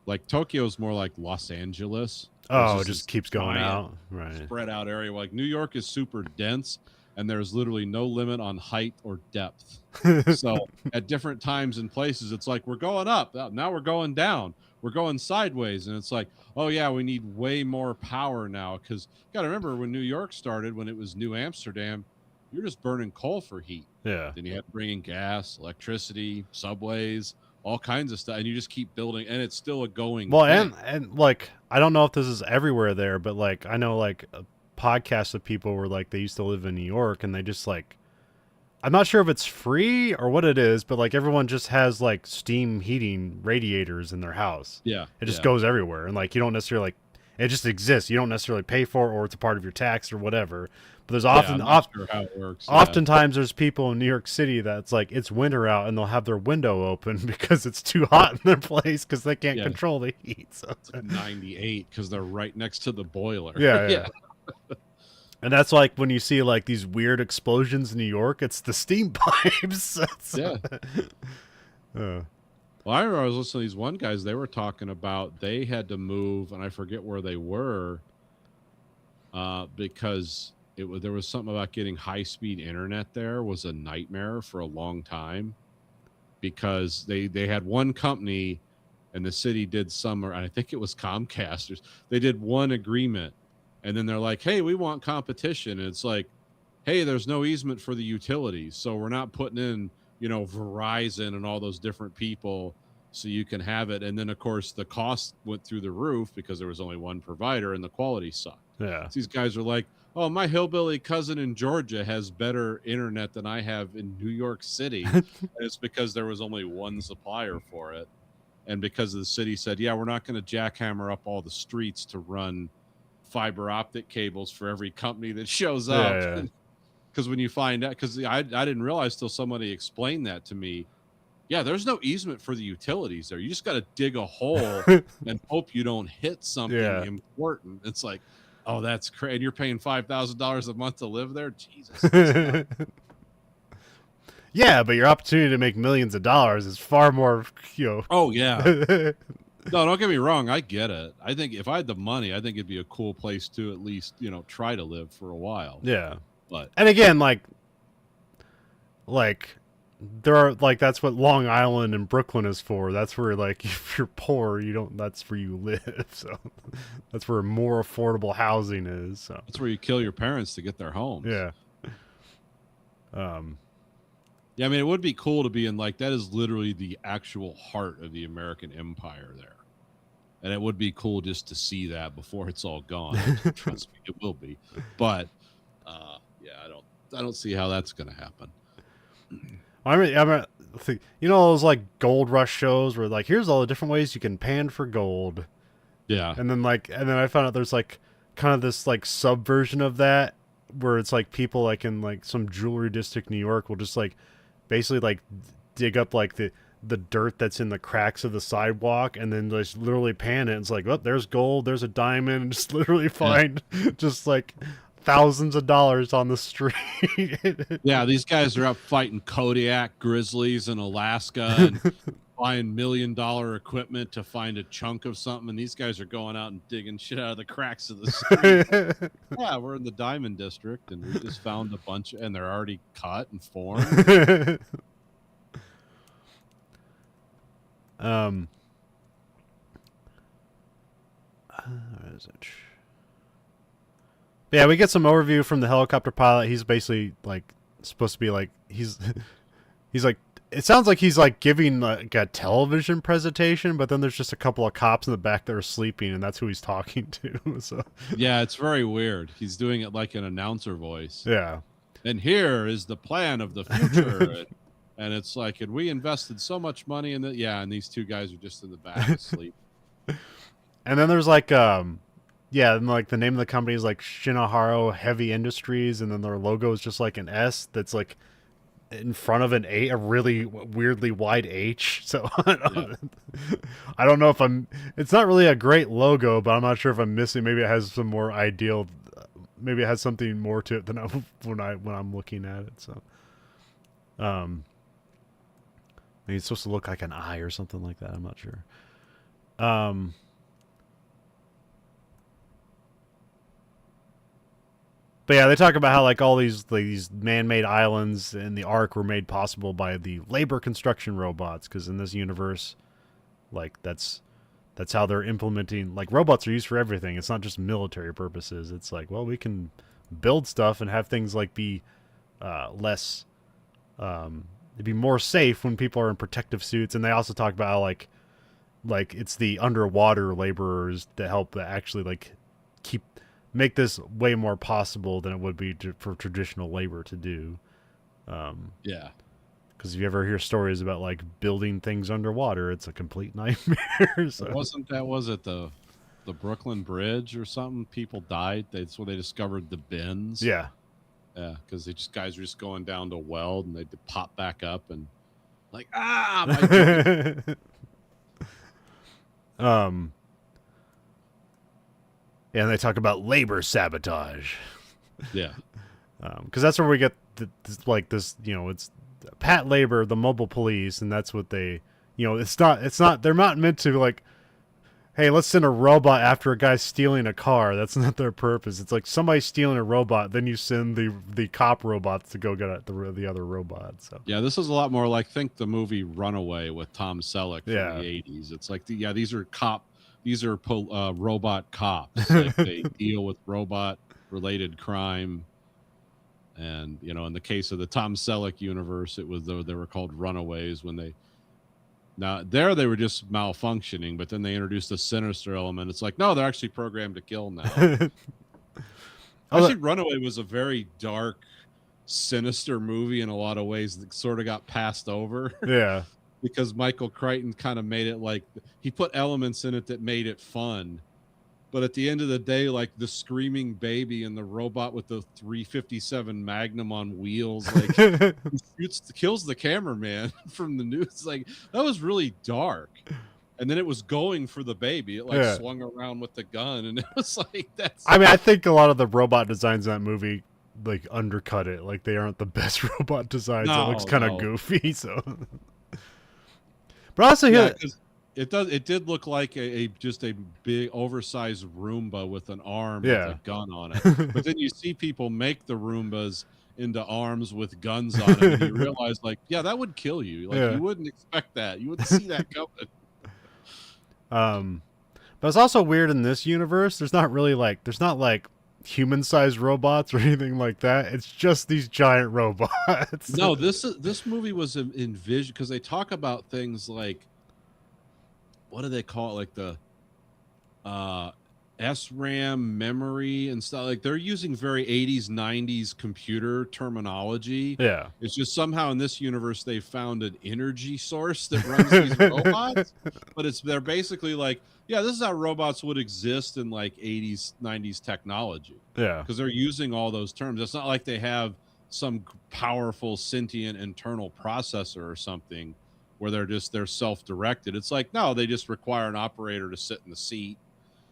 Like Tokyo is more like Los Angeles. Oh, it just keeps going out, right? Spread out area. Like New York is super dense, and there's literally no limit on height or depth. So at different times and places, it's like we're going up. Now we're going down. We're going sideways, and it's like, oh yeah, we need way more power now. Because you got to remember when New York started, when it was New Amsterdam, you're just burning coal for heat. Yeah. Then you had to bring in gas, electricity, subways, all kinds of stuff, and you just keep building, and it's still a going thing. and like, I don't know if this is everywhere there, but like, I know like podcasts of people where like they used to live in New York, and they just like, I'm not sure if it's free or what it is, but like everyone just has like steam heating radiators in their house. Yeah, It just goes everywhere, and like you don't necessarily like, it just exists. You don't necessarily pay for it, or it's a part of your tax or whatever. But there's I'm not sure how it works. oftentimes there's people in New York City that's like, it's winter out, and they'll have their window open because it's too hot in their place because they can't control the heat. So it's 98 because they're right next to the boiler. Yeah. And that's like when you see like these weird explosions in New York, it's the steam pipes. Yeah. Well, I remember I was listening to these one guys, they were talking about they had to move, and I forget where they were, because there was something about getting high-speed internet there was a nightmare for a long time, because they had one company, and the city did some, or I think it was Comcast, they did one agreement, and then they're like, hey, we want competition, and it's like, hey, there's no easement for the utilities, so we're not putting in, Verizon and all those different people so you can have it. And then of course the cost went through the roof because there was only one provider and the quality sucked. Yeah. So these guys are like, oh, my hillbilly cousin in Georgia has better internet than I have in New York City. And it's because there was only one supplier for it. And because the city said, yeah, we're not going to jackhammer up all the streets to run fiber optic cables for every company that shows up. Yeah. Because when you find out, because I didn't realize till somebody explained that to me. Yeah, there's no easement for the utilities there. You just got to dig a hole and hope you don't hit something important. It's like, oh, that's crazy. And you're paying $5,000 a month to live there? Jesus. Yeah, but your opportunity to make millions of dollars is far more, Oh, yeah. No, don't get me wrong. I get it. I think if I had the money, I think it'd be a cool place to at least, try to live for a while. Yeah. But and again, like there are like, that's what Long Island and Brooklyn is for. That's where, like, if you're poor, that's where you live. So that's where more affordable housing is. So that's where you kill your parents to get their homes. Yeah. Yeah, I mean, it would be cool to be in, like, that is literally the actual heart of the American empire there. And it would be cool just to see that before it's all gone. Trust me, it will be. But yeah, I don't see how that's going to happen. I mean, those like gold rush shows where like, here's all the different ways you can pan for gold. Yeah. And then I found out there's like kind of this like subversion of that where it's like people like in like some jewelry district, New York, will just like basically like dig up like the dirt that's in the cracks of the sidewalk and then just literally pan it. And it's like, oh, there's gold, there's a diamond, and just literally find just like thousands of dollars on the street. Yeah, these guys are up fighting Kodiak grizzlies in Alaska and buying $1 million equipment to find a chunk of something, and these guys are going out and digging shit out of the cracks of the street. Yeah, we're in the Diamond District, and we just found a bunch, and they're already cut and formed. Where is it? Yeah, we get some overview from the helicopter pilot. He's basically like supposed to be like he's like it sounds like he's like giving like a television presentation, but then there's just a couple of cops in the back that are sleeping, and that's who he's talking to. So Yeah, it's very weird. He's doing it like an announcer voice. yeah. And here is the plan of the future. And it's like, and we invested so much money in it. Yeah, and these two guys are just in the back asleep. And then there's like yeah, and like the name of the company is like Shinohara Heavy Industries, and then their logo is just like an S that's like in front of an A, a really weirdly wide H. So I don't know if I'm. It's not really a great logo, but I'm not sure if I'm missing. Maybe it has some more ideal. Maybe it has something more to it than when I'm looking at it. So, maybe it's supposed to look like an eye or something like that. I'm not sure. But yeah, they talk about how like all these man-made islands in the Ark were made possible by the labor construction robots, because in this universe, like that's how they're implementing. Like robots are used for everything. It's not just military purposes. It's like, well, we can build stuff and have things like be less, it'd be more safe when people are in protective suits. And they also talk about how, like it's the underwater laborers that help that actually like make this way more possible than it would be for traditional labor to do. Yeah. Because if you ever hear stories about like building things underwater, it's a complete nightmare. So. Was it the Brooklyn Bridge or something? People died. That's where they discovered the bins. Yeah. Yeah, because guys were just going down to weld and they'd pop back up and like, my and they talk about labor sabotage. Yeah. Because that's where we get this, it's Patlabor, the mobile police, and that's what they, it's not, they're not meant to like, hey, let's send a robot after a guy stealing a car. That's not their purpose. It's like somebody stealing a robot, then you send the cop robots to go get at the other robot. So yeah, this is a lot more like, think the movie Runaway with Tom Selleck from the 80s. It's like these are robot cops. Like they deal with robot related crime. And in the case of the Tom Selleck universe, it was they were called Runaways when they were just malfunctioning, but then they introduced a sinister element. It's like, no, they're actually programmed to kill now. Actually, Runaway was a very dark, sinister movie in a lot of ways that sort of got passed over. Yeah. Because Michael Crichton kind of made it like, he put elements in it that made it fun. But at the end of the day, like the screaming baby and the robot with the 357 Magnum on wheels, like kills the cameraman from the news. Like that was really dark. And then it was going for the baby. It like swung around with the gun, and it was like that's. I mean, I think a lot of the robot designs in that movie like undercut it. Like they aren't the best robot designs. It looks kind of goofy. So, but also here. It did look like just a big oversized Roomba with an arm with a gun on it. But then you see people make the Roombas into arms with guns on them, and you realize like, yeah, that would kill you. Like you wouldn't expect that. You wouldn't see that coming. But it's also weird in this universe. There's not like human-sized robots or anything like that. It's just these giant robots. No, this movie was envisioned because they talk about things like, what do they call it? Like the SRAM memory and stuff. Like they're using very 80s, 90s computer terminology. Yeah. It's just somehow in this universe they found an energy source that runs these robots. But they're basically like, yeah, this is how robots would exist in like 80s, 90s technology. Yeah. Because they're using all those terms. It's not like they have some powerful sentient internal processor or something where they're self-directed. It's like, no, they just require an operator to sit in the seat,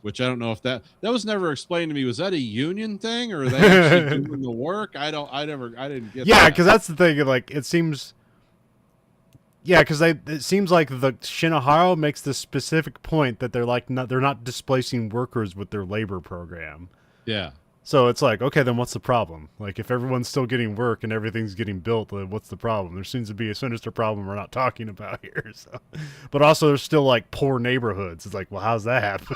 which I don't know if that was never explained to me. Was that a union thing, or are they actually doing the work? I didn't get Yeah, because that's the thing. Like, it seems. Yeah, because it seems like the Shinohara makes the specific point that they're not displacing workers with their labor program. Yeah. So it's like, okay, then what's the problem? Like, if everyone's still getting work and everything's getting built, then what's the problem? There seems to be a sinister problem we're not talking about here. So, but also, there's still like poor neighborhoods. It's like, well, how's that happen?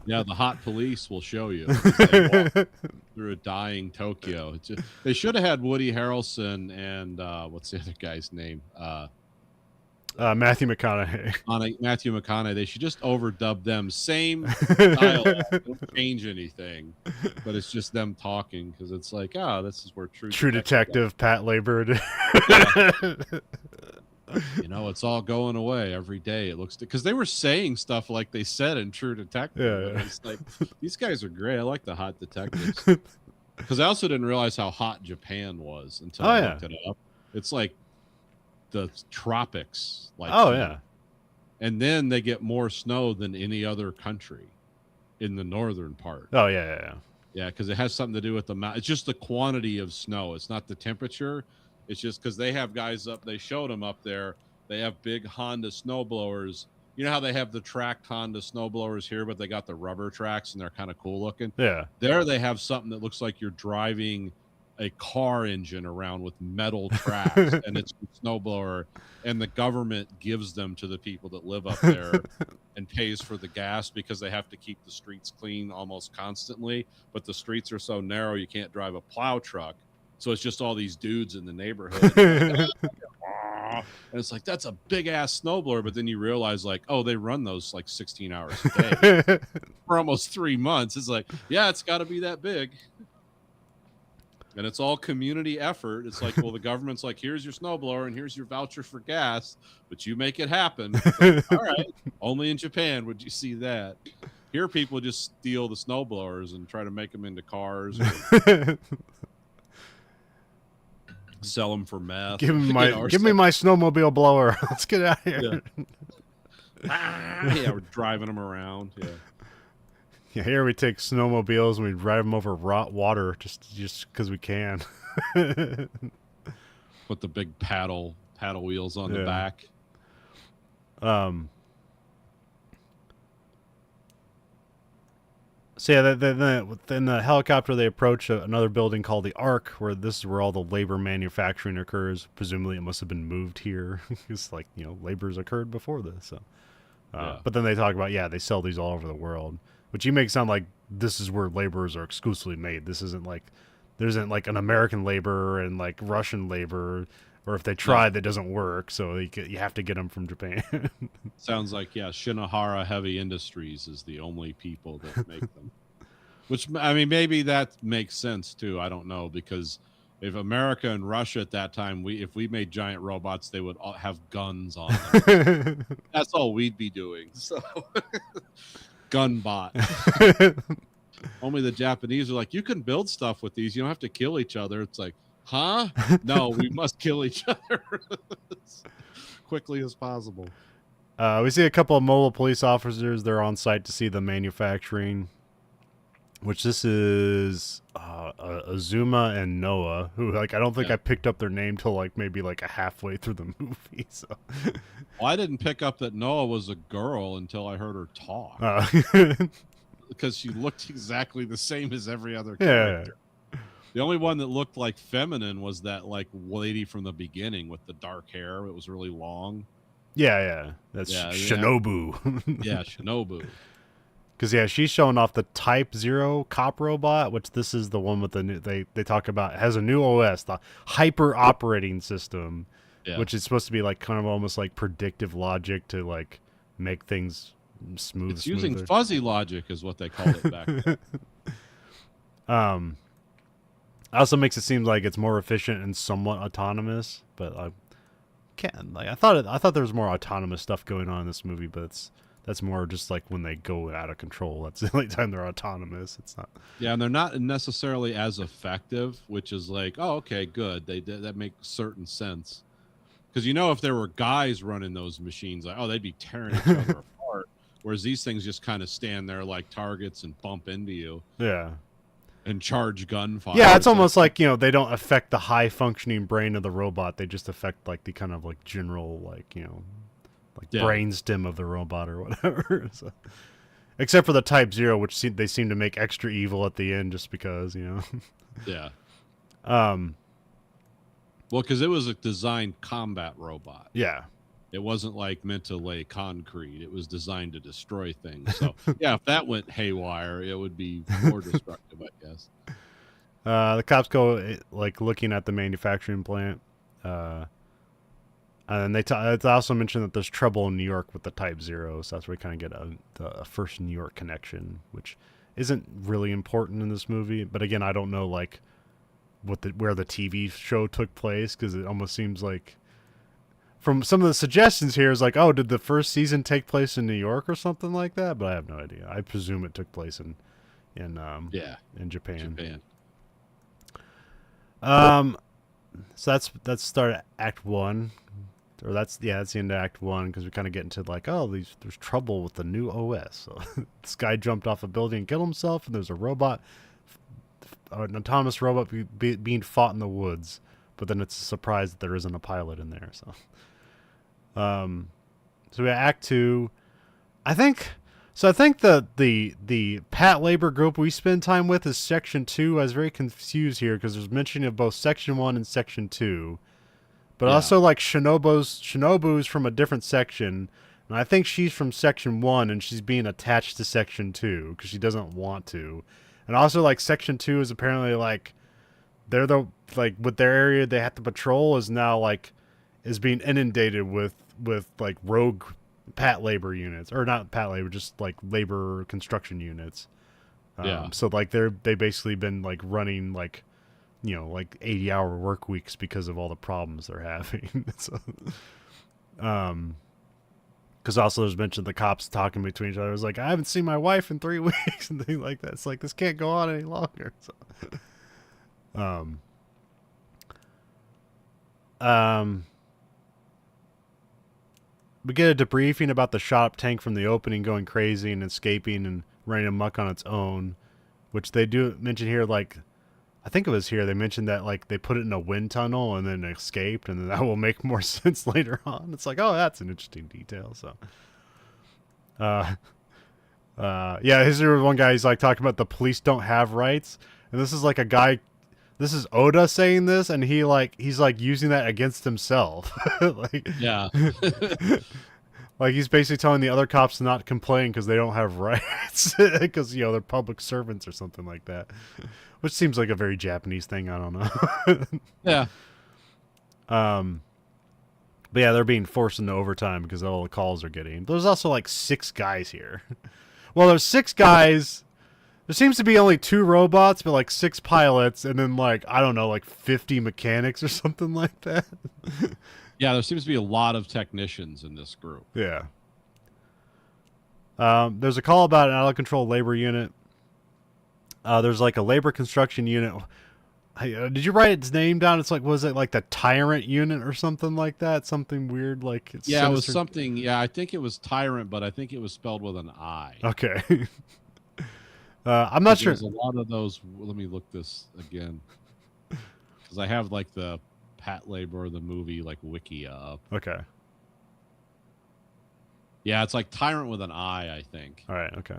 Yeah, the hot police will show you as they walk through a dying Tokyo. They should have had Woody Harrelson and what's the other guy's name? Matthew McConaughey. Matthew McConaughey. They should just overdub them. Same dialogue. Don't change anything, but it's just them talking because it's like, this is where True Detective Patlabor. You know, it's all going away every day. It looks because they were saying stuff like they said in True Detective. Yeah. It's like these guys are great. I like the hot detectives because I also didn't realize how hot Japan was until I looked it up. It's like the tropics, like and then they get more snow than any other country in the northern part. Yeah, because it has something to do with the mountain. It's just the quantity of snow. It's not the temperature. It's just because they have guys up. They showed them up there. They have big Honda snowblowers. You know how they have the tracked Honda snowblowers here, but they got the rubber tracks and they're kind of cool looking. Yeah. There they have something that looks like you're driving a car engine around with metal tracks, and it's a snowblower, and the government gives them to the people that live up there and pays for the gas because they have to keep the streets clean almost constantly, but the streets are so narrow you can't drive a plow truck, so it's just all these dudes in the neighborhood. And it's like, that's a big ass snowblower, but then you realize like, they run those like 16 hours a day for almost 3 months. It's like, it's got to be that big. And it's all community effort. It's like, well, the government's like, here's your snowblower and here's your voucher for gas, but you make it happen. Like, all right. Only in Japan would you see that. Here, people just steal the snowblowers and try to make them into cars. Or sell them for meth. Give me my snowmobile blower. Let's get out of here. Yeah, we're driving them around. Yeah, here we take snowmobiles and we drive them over water just because we can. Put the big paddle wheels on the back. So yeah, then the helicopter, they approach another building called the Ark, where this is where all the labor manufacturing occurs. Presumably, it must have been moved here. It's like, labor's occurred before this. So, but then they talk about they sell these all over the world, which you make sound like this is where laborers are exclusively made. This isn't like there isn't like an American labor and like Russian labor, or if they tried, that doesn't work. So you have to get them from Japan. Sounds like Shinohara Heavy Industries is the only people that make them. Which, I mean, maybe that makes sense too. I don't know, because if America and Russia at that time, if we made giant robots, they would all have guns on them. That's all we'd be doing. So, gun bot. Only the Japanese are like, you can build stuff with these. You don't have to kill each other. It's like, huh? No, we must kill each other as quickly as possible. We see a couple of mobile police officers. They're on site to see the manufacturing, which this is Azuma and Noah, who I don't think I picked up their name till maybe halfway through the movie. So, well, I didn't pick up that Noah was a girl until I heard her talk, because she looked exactly the same as every other character. Yeah. The only one that looked like feminine was that lady from the beginning with the dark hair. It was really long. Yeah. That's Shinobu. Yeah, Shinobu. Because she's showing off the Type 0 cop robot, which this is the one with the new, they talk about. It has a new OS, the Hyper Operating System, which is supposed to be kind of almost like predictive logic to make things smooth. It's using fuzzy logic is what they called it back then. Also makes it seem like it's more efficient and somewhat autonomous, but I thought there was more autonomous stuff going on in this movie, but that's more just when they go out of control. That's the only time they're autonomous. It's not. Yeah, and they're not necessarily as effective, which is okay, good. That makes certain sense. Because if there were guys running those machines, they'd be tearing each other apart. Whereas these things just kind of stand there like targets and bump into you. Yeah. And charge gunfire. Yeah, it's almost like they don't affect the high functioning brain of the robot. They just affect the kind of general brainstem of the robot or whatever. So, Except for the Type Zero, which they seem to make extra evil at the end just because, you know. Yeah. um, Well, because it was a designed combat robot. yeah. It wasn't like meant to lay concrete. It was designed to destroy things. So yeah, if that went haywire, it would be more destructive, I guess. The cops go like looking at the manufacturing plant, and it's also mentioned that there's trouble in New York with the Type Zero, so that's where we kind of get a first New York connection, which isn't really important in this movie. But again, I don't know like where the TV show took place, because it almost seems like from some of the suggestions here is like, oh, did the first season take place in New York or something like that? But I have no idea. I presume it took place in Japan. So that's start of Act 1, or that's the end of Act 1, because we kind of get into like, oh, there's trouble with the new OS. So this guy jumped off a building and killed himself, and there's a robot, an autonomous robot being fought in the woods. But then it's a surprise that there isn't a pilot in there. So we have Act 2. I think the Patlabor group we spend time with is Section 2. I was very confused here because there's mention of both Section 1 and Section 2. But also like Shinobu's from a different section. And I think she's from Section 1 and she's being attached to Section 2 because she doesn't want to. And also like Section 2 is apparently like they're the like with their area they have to patrol is now like is being inundated with like rogue Patlabor units, or not Patlabor, just like labor construction units. So like they basically been like running like, you know, like 80-hour work weeks because of all the problems they're having. So, because also there's mention the cops talking between each other. It's like, I haven't seen my wife in 3 weeks and things like that. It's like, this can't go on any longer. So, we get a debriefing about the shop tank from the opening going crazy and escaping and running amok on its own, which they do mention here. Like, I think it was here they mentioned that like they put it in a wind tunnel and then escaped, and then that will make more sense later on. It's like, oh, that's an interesting detail. So, yeah, here's one guy. He's like talking about the police don't have rights, and this is like a guy. This is Oda saying this, and he's like using that against himself. Like, yeah. Like he's basically telling the other cops to not complain because they don't have rights because, you know, they're public servants or something like that, which seems like a very Japanese thing. I don't know. Yeah. But yeah, they're being forced into overtime because of all the calls they're getting. There's also like 6 guys here. Well, there's 6 guys. There seems to be only 2 robots, but like 6 pilots, and then like, I don't know, like 50 mechanics or something like that. Yeah, there seems to be a lot of technicians in this group. Yeah. There's a call about an out-of-control labor unit. There's like a labor construction unit. Did you write its name down? It's like, was it like the Tyrant unit or something like that? Something weird like it's Yeah, sinister? it was something. Yeah, I think it was Tyrant, but I think it was spelled with an I. Okay. I'm not sure. There's a lot of those. Let me look this again, because I have like the Patlabor the movie like wiki up. Okay. Yeah, it's like Tyrant with an I think. All right. Okay.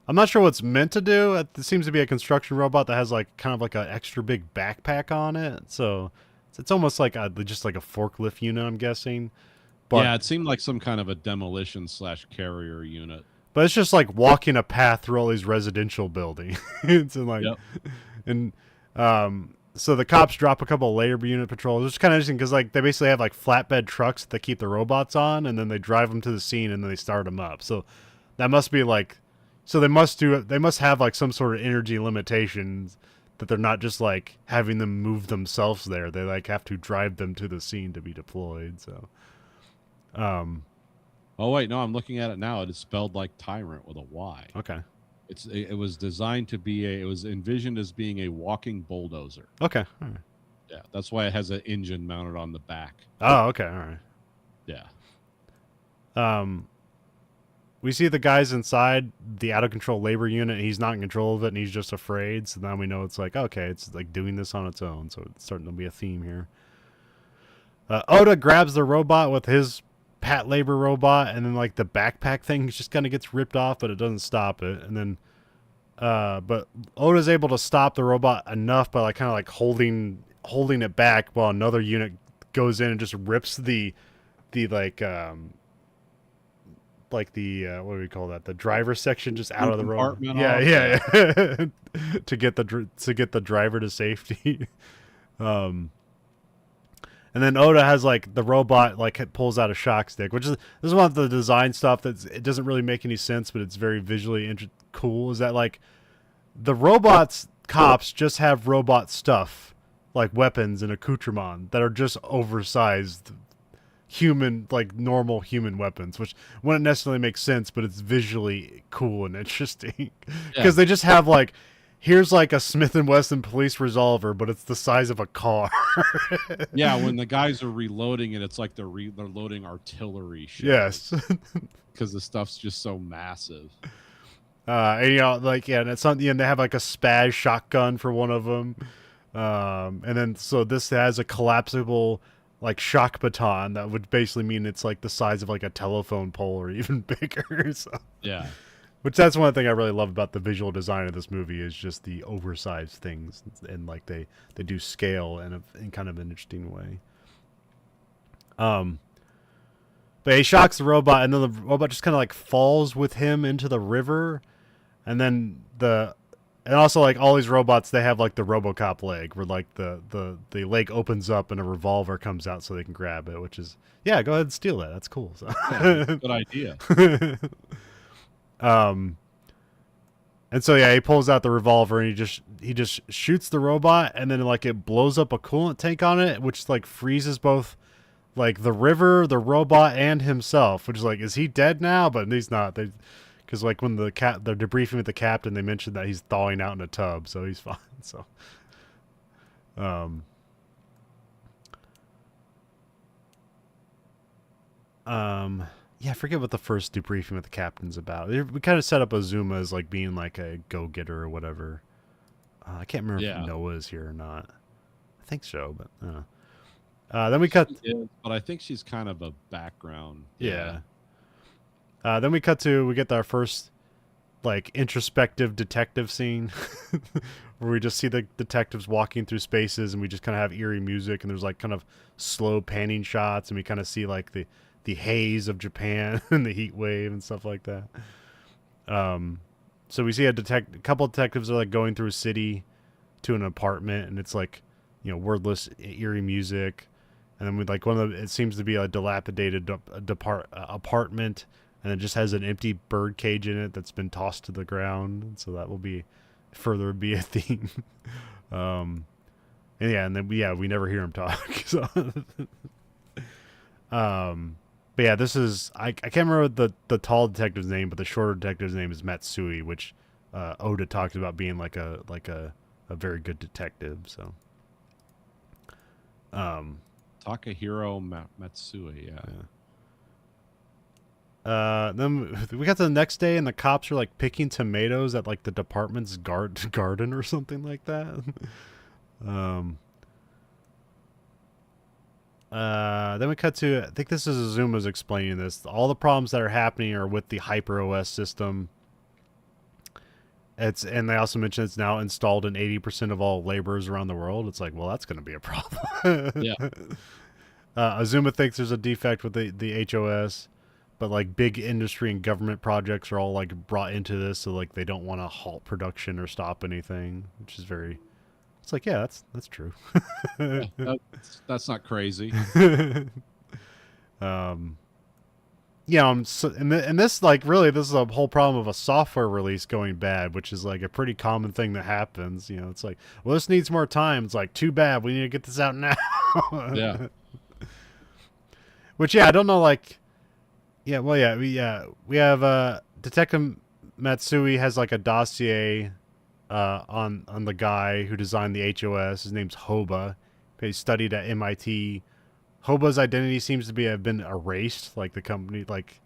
I'm not sure what's meant to do. It seems to be a construction robot that has like kind of like an extra big backpack on it. So it's almost like just like a forklift unit, I'm guessing. But yeah, it seemed like some kind of a demolition / carrier unit. But it's just like walking a path through all these residential buildings. It's like, yep. And so the cops drop a couple of labor unit patrols, which is kind of interesting because like they basically have like flatbed trucks that keep the robots on, and then they drive them to the scene and then they start them up. So that must be like, so they must have like some sort of energy limitations that they're not just like having them move themselves there. They like have to drive them to the scene to be deployed. So, oh wait, no, I'm looking at it now. It is spelled like Tyrant with a Y. Okay. It was designed to be it was envisioned as being a walking bulldozer. Okay. All right. Yeah, that's why it has an engine mounted on the back. Oh, okay. All right. Yeah. We see the guys inside the out of control labor unit. And he's not in control of it, and he's just afraid. So now we know it's like, okay, it's like doing this on its own. So it's starting to be a theme here. Oda grabs the robot with his Patlabor robot, and then like the backpack thing just kind of gets ripped off, but it doesn't stop it. And then, but Oda's able to stop the robot enough by like kind of like holding it back while another unit goes in and just rips the like the what do we call that? The driver section just out of the robot. Compartment Yeah, off, yeah. to get the driver to safety. And then Oda has like the robot like it pulls out a shock stick, which is this is one of the design stuff it doesn't really make any sense, but it's very visually cool. Is that like the robots cops just have robot stuff like weapons and accoutrements that are just oversized human, like normal human weapons, which wouldn't necessarily make sense, but it's visually cool and interesting because they just have like, here's like a Smith and Wesson police revolver, but it's the size of a car. Yeah, when the guys are reloading it, it's like they're loading artillery shells. Yes, because the stuff's just so massive. And you know, like yeah, and it's something. And they have like a spaz shotgun for one of them, and then so this has a collapsible like shock baton that would basically mean it's like the size of like a telephone pole or even bigger. So. Yeah. Which that's one thing I really love about the visual design of this movie is just the oversized things, and like they do scale in kind of an interesting way. But he shocks the robot, and then the robot just kind of like falls with him into the river, and then and also like all these robots, they have like the RoboCop leg, where like the leg opens up and a revolver comes out so they can grab it, which is yeah, go ahead and steal that. That's cool. So. Yeah, good idea. And so yeah, he pulls out the revolver and he just shoots the robot, and then like it blows up a coolant tank on it, which like freezes both like the river, the robot, and himself. Which is like, is he dead now? But he's not. Because like when they're debriefing with the captain, they mentioned that he's thawing out in a tub, so he's fine. So, yeah, I forget what the first debriefing with the captain's about. We kind of set up Azuma as like being like a go-getter or whatever. I can't remember if Noah is here or not. I think so, but then we cut. But I think she's kind of a background. Yeah. Then we get our first like introspective detective scene where we just see the detectives walking through spaces, and we just kind of have eerie music, and there's like kind of slow panning shots, and we kind of see like the haze of Japan and the heat wave and stuff like that. So we see a couple detectives are like going through a city to an apartment, and it's like, you know, wordless eerie music, and then we like it seems to be a dilapidated apartment, and it just has an empty bird cage in it that's been tossed to the ground, so that will be a theme. And then we never hear him talk. So but yeah, this is I can't remember the tall detective's name, but the shorter detective's name is Matsui, which Oda talked about being like a very good detective. So Takahiro Matsui, yeah. Then we got to the next day, and the cops are like picking tomatoes at like the department's garden or something like that. Then we cut to, I think this is Azuma's explaining this. All the problems that are happening are with the Hyper OS system. And they also mention it's now installed in 80% of all laborers around the world. It's like, well, that's going to be a problem. Yeah. Azuma thinks there's a defect with the HOS, but like big industry and government projects are all like brought into this, so like they don't want to halt production or stop anything, which is very. It's like, yeah, that's true. Yeah, that's not crazy. Yeah, and this like really this is a whole problem of a software release going bad, which is like a pretty common thing that happens. You know, it's like, well, this needs more time. It's like, too bad, we need to get this out now. Yeah. Which I don't know, like, yeah, well, we have Detective Matsui has like a dossier on the guy who designed the HOS. His name's Hoba. He studied at MIT. Hoba's identity seems to have been erased, like the company, like,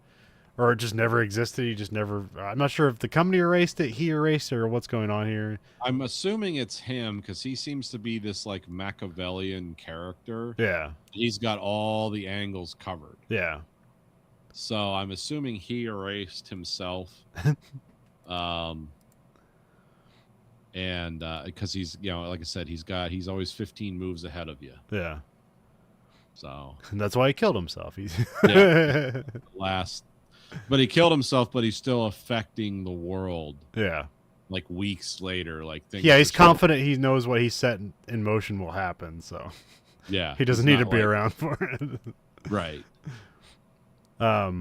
or it just never existed. He just never. I'm not sure if the company erased it, he erased it, or what's going on here. I'm assuming it's him because he seems to be this like Machiavellian character. Yeah, he's got all the angles covered. Yeah. So I'm assuming he erased himself. Um, and because he's, like I said, he's always 15 moves ahead of you. Yeah. So And that's why he killed himself. yeah, last, but he killed himself, but he's still affecting the world. Yeah. Like weeks later, like things. Yeah, he's confident he knows what he set in motion will happen, so yeah, he doesn't need to be around for it. Right. But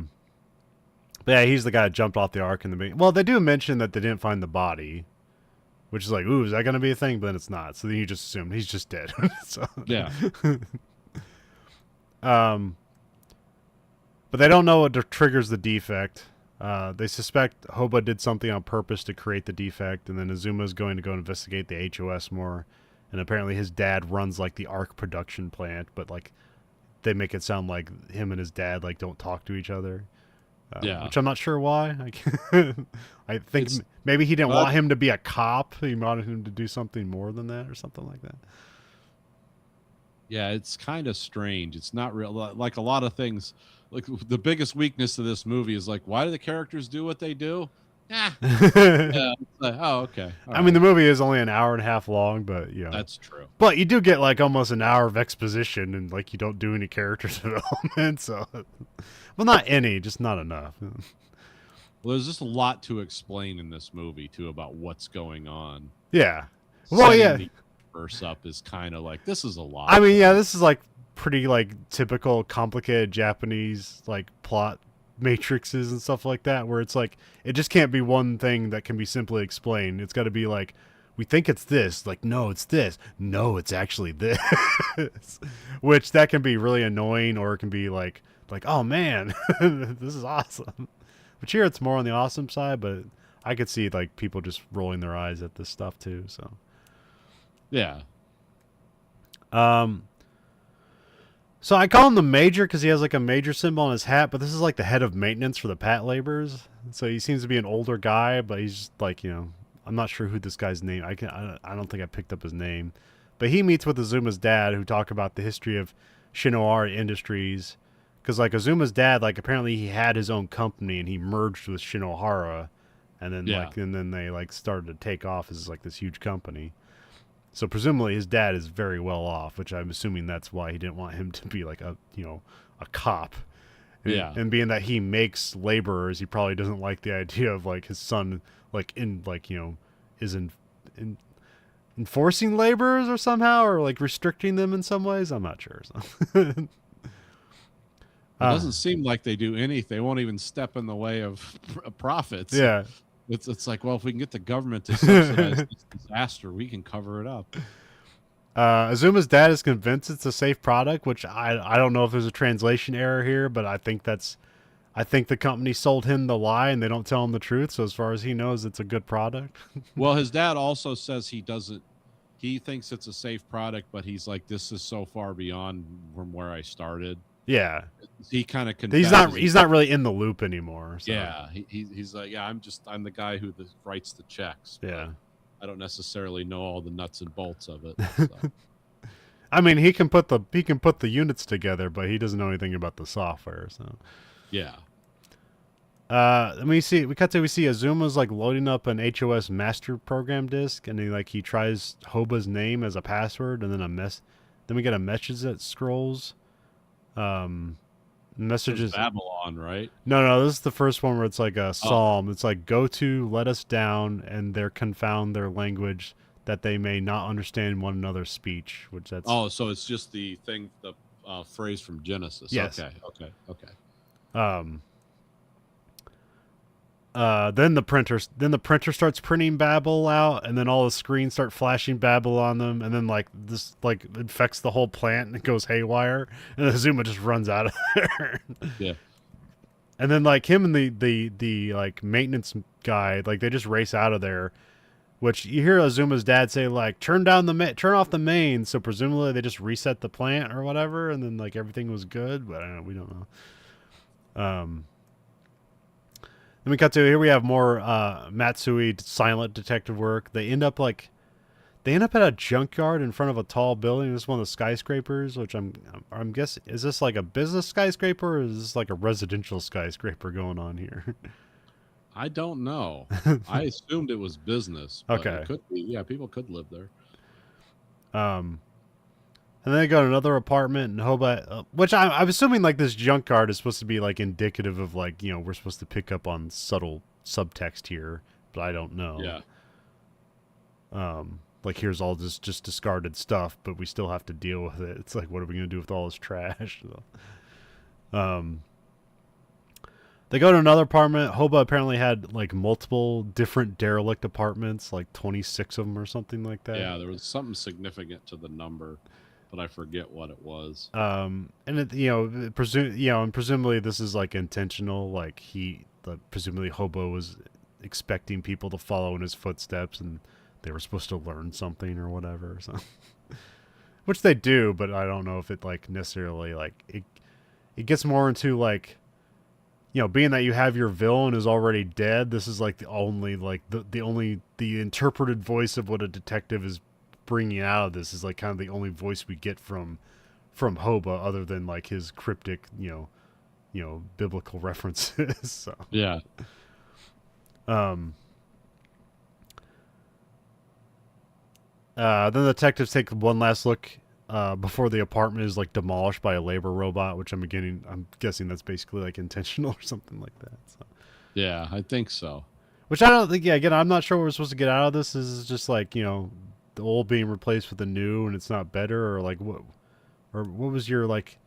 yeah, he's the guy that jumped off the ark in the beginning. Well, they do mention that they didn't find the body, which is like, ooh, is that going to be a thing? But then it's not. So then you just assume he's just dead. So, yeah. But they don't know what triggers the defect. They suspect Hoba did something on purpose to create the defect, and then Azuma is going to go investigate the HOS more. And apparently his dad runs like the Ark production plant, but like they make it sound like him and his dad like don't talk to each other. Yeah. Which I'm not sure why. I think maybe he didn't want him to be a cop. He wanted him to do something more than that or something like that. Yeah, it's kind of strange. It's not real. Like a lot of things, like the biggest weakness of this movie is like, why do the characters do what they do? Yeah. Oh, okay. I mean, the movie is only an hour and a half long, but that's true. But you do get like almost an hour of exposition, and like you don't do any character development. So, well, not any, just not enough. Well, there's just a lot to explain in this movie too about what's going on. Yeah. Well, yeah. The verse up is kind of like, this is a lot. I mean, yeah, this is like pretty like typical complicated Japanese like plot matrices and stuff like that, where it's like it just can't be one thing that can be simply explained. It's got to be like, we think it's this, like, no, it's this, no, it's actually this. Which that can be really annoying, or it can be like oh man, this is awesome. But here it's more on the awesome side, but I could see like people just rolling their eyes at this stuff too. So yeah. So I call him the Major because he has like a major symbol on his hat, but this is like the head of maintenance for the Patlabors. So he seems to be an older guy, but he's just like, I'm not sure who this guy's name. I don't think I picked up his name, but he meets with Azuma's dad, who talk about the history of Shinohara Industries, because like Azuma's dad, like apparently he had his own company and he merged with Shinohara, and then then they like started to take off as like this huge company. So presumably his dad is very well off, which I'm assuming that's why he didn't want him to be like a cop. And being that he makes laborers, he probably doesn't like the idea of like his son like is enforcing laborers or somehow, or like restricting them in some ways. I'm not sure. So. It doesn't seem like they do anything. They won't even step in the way of profits. Yeah. It's like, well, if we can get the government to subsidize this disaster, we can cover it up. Azuma's dad is convinced it's a safe product, which I don't know if there's a translation error here, but I think the company sold him the lie and they don't tell him the truth. So as far as he knows, it's a good product. Well, his dad also says he thinks it's a safe product, but he's like, this is so far beyond from where I started. Yeah. He kind of he's not really in the loop anymore. So. Yeah. He's like, yeah, I'm the guy who writes the checks. Yeah. I don't necessarily know all the nuts and bolts of it. So. I mean, he can put the units together, but he doesn't know anything about the software. So. Yeah. We see Azuma's like loading up an HOS master program disk, and he tries Hoba's name as a password, and then we get a message that scrolls. Messages Babylon, right? No, this is the first one where it's like a psalm. It's like, go to, let us down, and there confound their language, that they may not understand one another's speech. Which that's so it's just the thing, the phrase from Genesis. Yes. Okay. Then the printer starts printing Babel out, and then all the screens start flashing Babel on them, and then like this like infects the whole plant and it goes haywire, and Azuma just runs out of there. Yeah. And then like him and the like maintenance guy, like they just race out of there, which you hear Azuma's dad say like, turn off the main. So presumably they just reset the plant or whatever, and then like everything was good, but I don't know, we don't know. Then we cut to here. We have more Matsui silent detective work. They end up like They end up at a junkyard in front of a tall building. This is one of the skyscrapers, which I'm guessing, is this like a business skyscraper or is this like a residential skyscraper going on here? I don't know. I assumed it was business, but Okay. it could be. Yeah, people could live there. Um, and then they go to another apartment in Hobart, which I'm assuming like this junkyard is supposed to be like indicative of like, we're supposed to pick up on subtle subtext here, but I don't know. Yeah. Like here's all this just discarded stuff, but we still have to deal with it. It's like, what are we gonna do with all this trash? um, they go to another apartment. Hoba apparently had like multiple different derelict apartments, like 26 of them or something like that. Yeah, there was something significant to the number, but I forget what it was. And it, and presumably this is like intentional. Like presumably Hobo was expecting people to follow in his footsteps, and they were supposed to learn something or whatever. So, which they do, but I don't know if it like necessarily like it gets more into like, being that you have your villain is already dead. This is like the only like the interpreted voice of what a detective is bringing out of this is like kind of the only voice we get from Hoba, other than like his cryptic, biblical references. So Yeah. Then the detectives take one last look before the apartment is like demolished by a labor robot, which I'm guessing that's basically like intentional or something like that. So. Yeah, I think so. Which I don't think. Yeah, again, I'm not sure what we're supposed to get out of this. This is just like the old being replaced with the new, and it's not better, or like what was your like?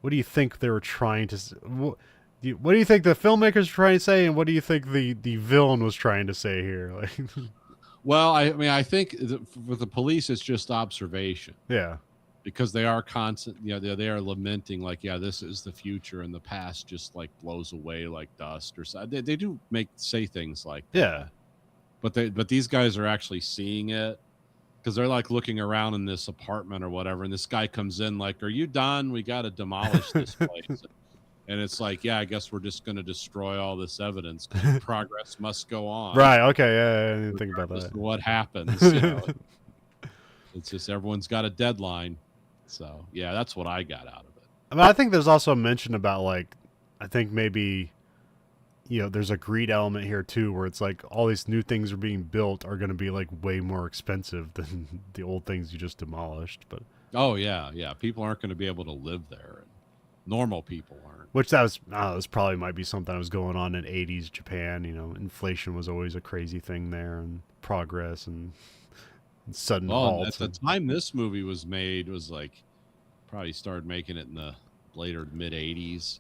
What do you think they were trying to? What do you think the filmmakers were trying to say, and what do you think the villain was trying to say here? Like, Well, I mean, I think with the police, it's just observation. Yeah. Because they are constant, they are lamenting like, yeah, this is the future, and the past just like blows away like dust or so. They do say things like that. But these guys are actually seeing it because they're like looking around in this apartment or whatever, and this guy comes in like, "Are you done? We got to demolish this place." And it's like, yeah, I guess we're just going to destroy all this evidence. Progress must go on. Right. Okay. Yeah. I didn't think about that. What happens? It's just everyone's got a deadline. So yeah, that's what I got out of it. I mean, I think there's also a mention about like, I think maybe, there's a greed element here too, where it's like all these new things are being built are going to be like way more expensive than the old things you just demolished. But oh yeah, people aren't going to be able to live there, and normal people aren't. Which that was probably might be something that was going on in '80s Japan. Inflation was always a crazy thing there, and progress and sudden halts. At the time this movie was made, was like probably started making it in the later mid '80s.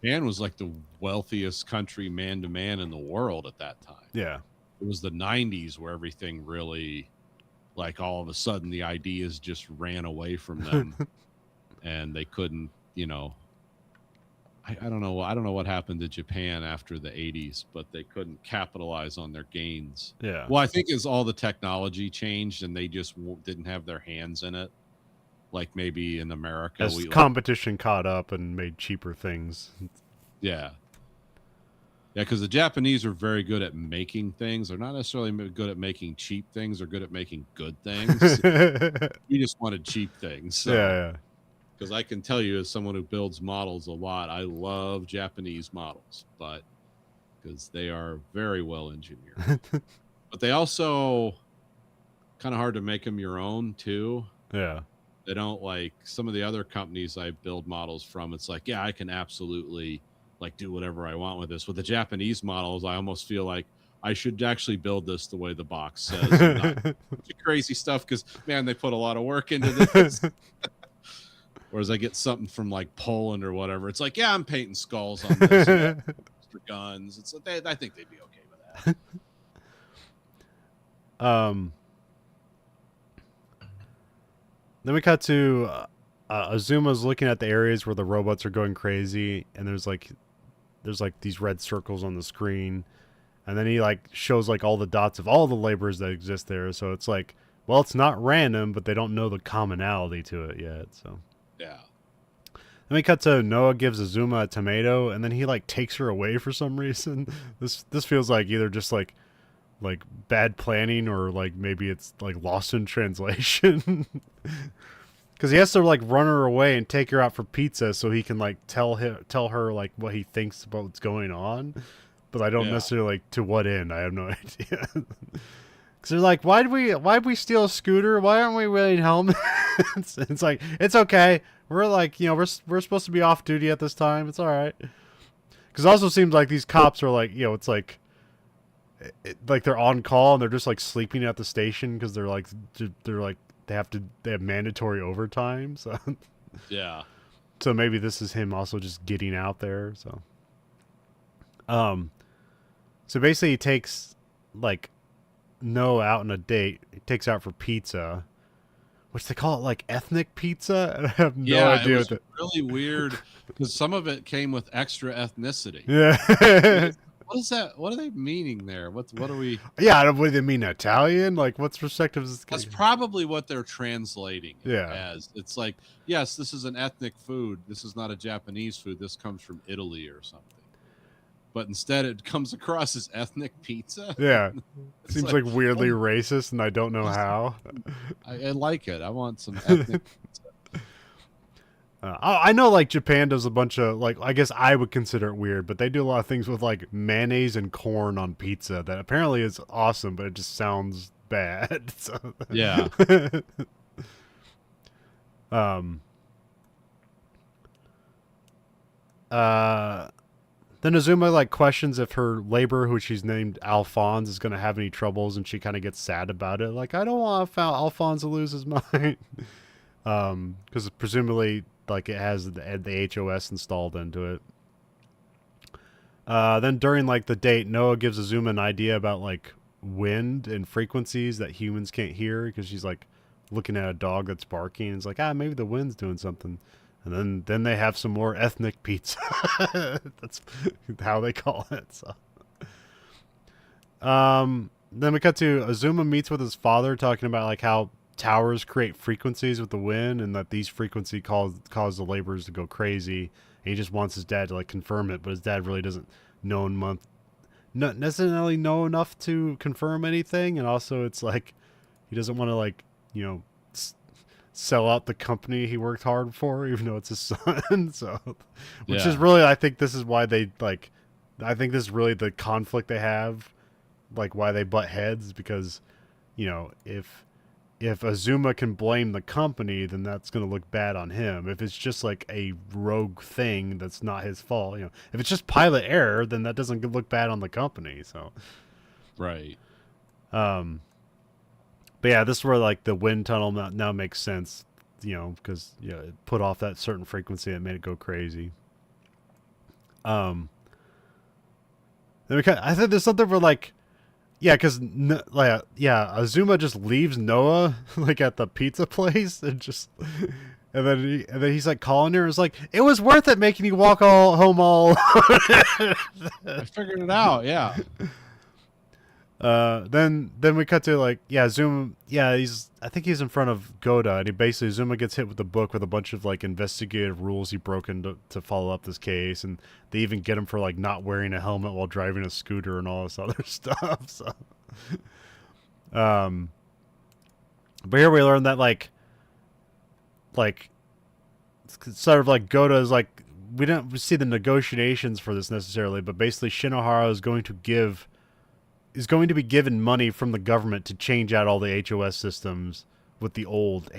Japan was like the wealthiest country man to man in the world at that time. Yeah, it was the '90s where everything really, like all of a sudden, the ideas just ran away from them, and they couldn't. I don't know. I don't know what happened to Japan after the '80s, but they couldn't capitalize on their gains. Yeah. Well, I think as all the technology changed and they just didn't have their hands in it, like maybe in America, as competition caught up and made cheaper things. Yeah. Yeah, because the Japanese are very good at making things. They're not necessarily good at making cheap things. They're good at making good things. We just wanted cheap things. So. Yeah. Because I can tell you, as someone who builds models a lot, I love Japanese models, but because they are very well engineered. But they also kind of hard to make them your own too. Yeah. They don't like some of the other companies I build models from. It's like, yeah, I can absolutely like do whatever I want with this. With the Japanese models, I almost feel like I should actually build this the way the box says. Not crazy stuff because, man, they put a lot of work into this. Whereas I get something from like Poland or whatever, it's like, yeah, I'm painting skulls on this, extra guns. It's I think they'd be okay with that. Then we cut to Azuma's looking at the areas where the robots are going crazy, and there's like these red circles on the screen, and then he like shows like all the dots of all the laborers that exist there. So it's like, well, it's not random, but they don't know the commonality to it yet. So. Yeah. Then we cut to Noah gives Azuma a tomato, and then he like takes her away for some reason. This feels like either just like like bad planning, or like maybe it's like lost in translation. Because he has to like run her away and take her out for pizza so he can like tell her like what he thinks about what's going on. But I don't Yeah. necessarily like to what end. I have no idea. Because they're like, why'd we steal a scooter? Why aren't we wearing helmets? It's like, it's okay. We're like, we're supposed to be off duty at this time. It's all right. Because it also seems like these cops are like, it's like, like they're on call and they're just like sleeping at the station because they're like they have mandatory overtime. So Yeah. so maybe this is him also just getting out there. Um, so basically he takes like Noah out on a date. He takes her out for pizza, which they call it like ethnic pizza. And I have no Yeah, idea it was what really weird because some of it came with extra ethnicity. Yeah. What is that? What are they meaning there? What are we? Yeah, I don't. What do they mean? Italian? Like, what's perspective is this? That's probably what they're translating it Yeah. as. It's like, yes, this is an ethnic food. This is not a Japanese food. This comes from Italy or something. But instead, it comes across as ethnic pizza. Yeah, It's seems like weirdly racist, and I don't know Yes. how. I like it. I want some ethnic pizza. I know, like Japan does a bunch of like. I guess I would consider it weird, but they do a lot of things with like mayonnaise and corn on pizza that apparently is awesome, but it just sounds bad. So. Yeah. um. Then Azuma like questions if her labor, who she's named Alphonse, is going to have any troubles, and she kind of gets sad about it. Like, I don't want Alphonse to lose his mind, because presumably like it has the HOS installed into it. Then during like the date, Noah gives Azuma an idea about like wind and frequencies that humans can't hear, because she's like looking at a dog that's barking. And it's like, maybe the wind's doing something. And then they have some more ethnic pizza. That's how they call it. So. Then we cut to Azuma meets with his father, talking about like how towers create frequencies with the wind, and that these frequencies cause the laborers to go crazy. And he just wants his dad to like confirm it, but his dad really doesn't not necessarily know enough to confirm anything. And also, it's like he doesn't want to like sell out the company he worked hard for, even though it's his son. So, which is really, I think this is why they like. I think this is really the conflict they have, like why they butt heads, because, if Azuma can blame the company, then that's going to look bad on him. If it's just like a rogue thing that's not his fault, if it's just pilot error, then that doesn't look bad on the company. So, right. But yeah, this is where like the wind tunnel now makes sense, because it put off that certain frequency that made it go crazy. Then I think there's something where like, because Azuma just leaves Noah like at the pizza place and then he's like calling her. It's like, it was worth it making you walk home all. I figured it out. Yeah. Then we cut to like, Zuma, I think he's in front of Goda, and Zuma gets hit with a book with a bunch of like investigative rules he broke to follow up this case, and they even get him for like not wearing a helmet while driving a scooter and all this other stuff. So, but here we learn that like sort of like Goda is like, we didn't see the negotiations for this necessarily, but basically Shinohara is going to be given money from the government to change out all the HOS systems with the old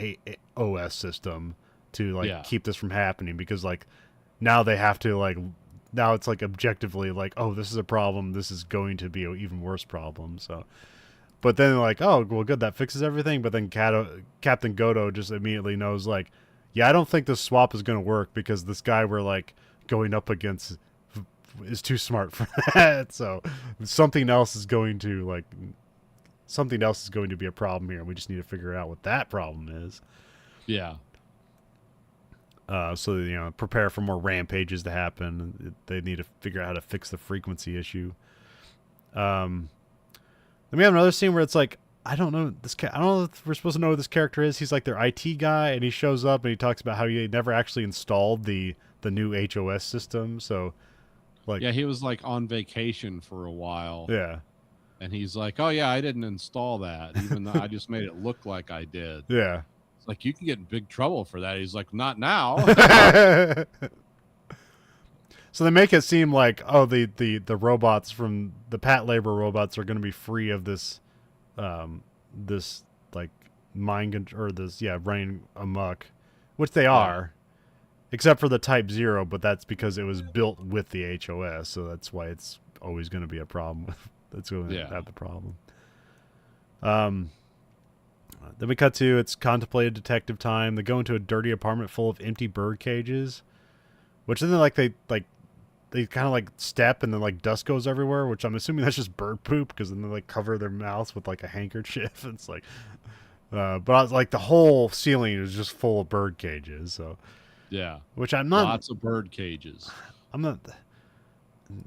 OS system to like keep this from happening, because like now they have to like, now it's like objectively like, oh, this is a problem, this is going to be an even worse problem. So, but then like, oh well, good, that fixes everything. But then Captain Godo just immediately knows like, I don't think this swap is going to work, because this guy we're like going up against is too smart for that. So something else is going to be a problem here, and we just need to figure out what that problem is. Yeah. So prepare for more rampages to happen. They need to figure out how to fix the frequency issue. Then we have another scene where it's like, I don't know if we're supposed to know who this character is. He's like their IT guy, and he shows up and he talks about how he never actually installed the new HOS system. So, like, he was like on vacation for a while. Yeah. And he's like, "Oh yeah, I didn't install that, even though I just made it look like I did." Yeah. It's like, you can get in big trouble for that. He's like, "Not now." So they make it seem like, oh, the robots from the Patlabor robots are going to be free of this, this like or this running amok, which they are, except for the Type 0, but that's because it was built with the HOS, so that's why it's always going to be a problem. That's going to have the problem. Then we cut to it's contemplated detective time. They go into a dirty apartment full of empty bird cages, which then they kind of like step and then like dust goes everywhere, which I'm assuming that's just bird poop because then they like cover their mouths with like a handkerchief. It's like, but I was like the whole ceiling is just full of bird cages. So yeah, which I'm not. Lots of bird cages. I'm not.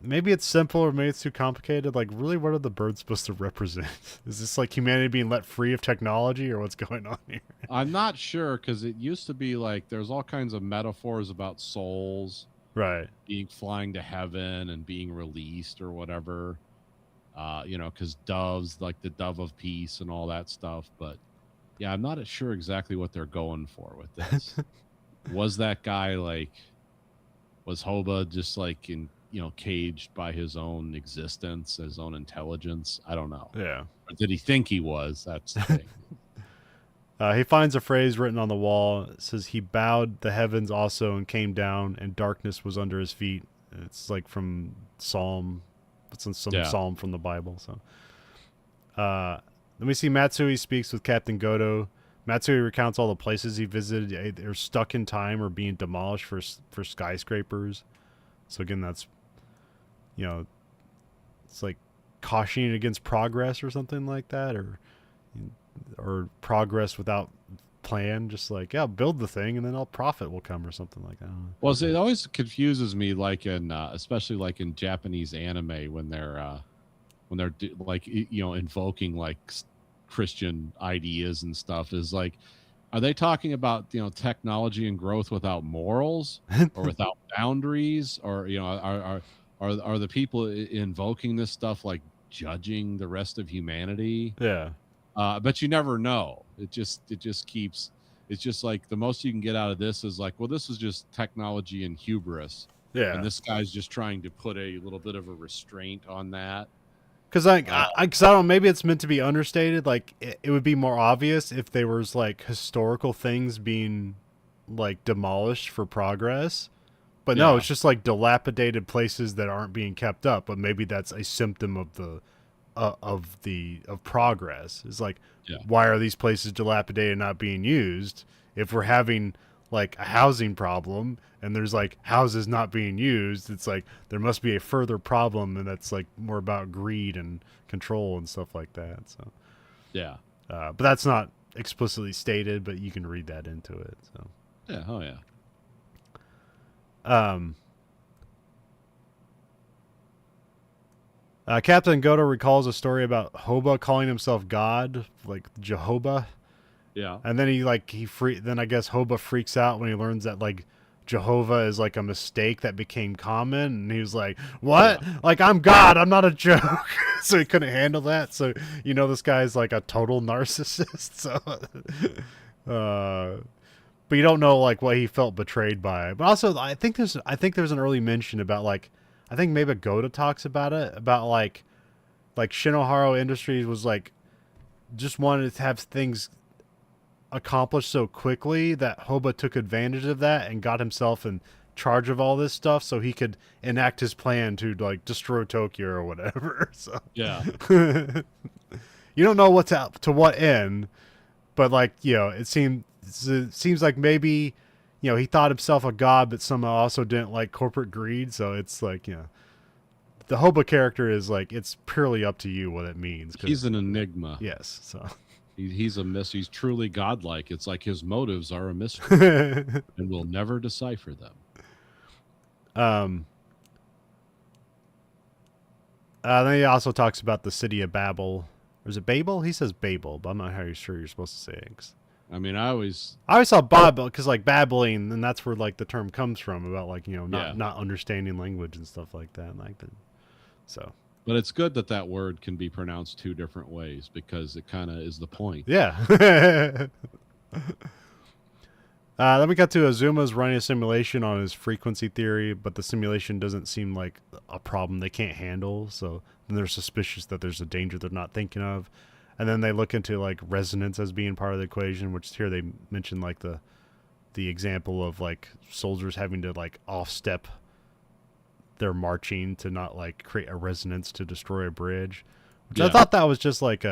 Maybe it's simple or maybe it's too complicated. Like, really, what are the birds supposed to represent? Is this like humanity being let free of technology or what's going on here? I'm not sure, because it used to be like there's all kinds of metaphors about souls, Right. being flying to heaven and being released or whatever. Because doves, like the dove of peace and all that stuff. But yeah, I'm not sure exactly what they're going for with this. Was that guy was Hoba just like caged by his own existence, his own intelligence? I don't know. Yeah. Or did he think he was? That's the thing. He finds a phrase written on the wall. It says, "He bowed the heavens also and came down, and darkness was under his feet." It's like from Psalm. It's in some psalm from the Bible. So, then we see Matsui speaks with Captain Goto. Matsui recounts all the places he visited. They're stuck in time or being demolished for skyscrapers. So again, that's it's like cautioning against progress or something like that, or progress without plan. Just like, build the thing and then all profit will come or something like that. Well, see, it always confuses me, like in especially like in Japanese anime when they're invoking like Christian ideas and stuff. Is like, are they talking about technology and growth without morals or without boundaries, or are the people invoking this stuff like judging the rest of humanity? Yeah. But you never know. It just keeps. It's just like the most you can get out of this is like, well, this is just technology and hubris. Yeah. And this guy's just trying to put a little bit of a restraint on that. Because I don't know, maybe it's meant to be understated. Like it would be more obvious if there was like historical things being like demolished for progress. But no, it's just like dilapidated places that aren't being kept up. But maybe that's a symptom of of progress. It's like, why are these places dilapidated and not being used? If we're having like a housing problem and there's like houses not being used, it's like there must be a further problem, and that's like more about greed and control and stuff like that. So but that's not explicitly stated, but you can read that into it. So Captain Goto recalls a story about Hoba calling himself God, like Jehovah. Yeah. And then then I guess Hoba freaks out when he learns that like Jehovah is like a mistake that became common, and he was like, "What? Yeah. Like I'm God, I'm not a joke." So he couldn't handle that. So this guy's like a total narcissist. So but you don't know like what he felt betrayed by. But also I think there's an early mention about like, I think maybe Goto talks about it, about like Shinohara Industries was like just wanted to have things accomplished so quickly that Hoba took advantage of that and got himself in charge of all this stuff so he could enact his plan to like destroy Tokyo or whatever. So you don't know what's out to what end, but like it seems like maybe he thought himself a god, but somehow also didn't like corporate greed. So it's like the Hoba character is like, it's purely up to you what it means. He's an enigma. Yes, so. He's a mystery. He's truly godlike. It's like his motives are a mystery, and we'll never decipher them. Then he also talks about the city of Babel. Or is it Babel? He says Babel, but I'm not sure you're supposed to say it. I mean, I always saw Babel because like babbling, and that's where like the term comes from, about like not understanding language and stuff like that. So But it's good that that word can be pronounced two different ways because it kind of is the point. Yeah. Then we got to Azuma's running a simulation on his frequency theory, but the simulation doesn't seem like a problem they can't handle. So then they're suspicious that there's a danger they're not thinking of. And then they look into like resonance as being part of the equation, which here they mention like the example of like soldiers having to like off step their marching to not like create a resonance to destroy a bridge. Which I thought that was just like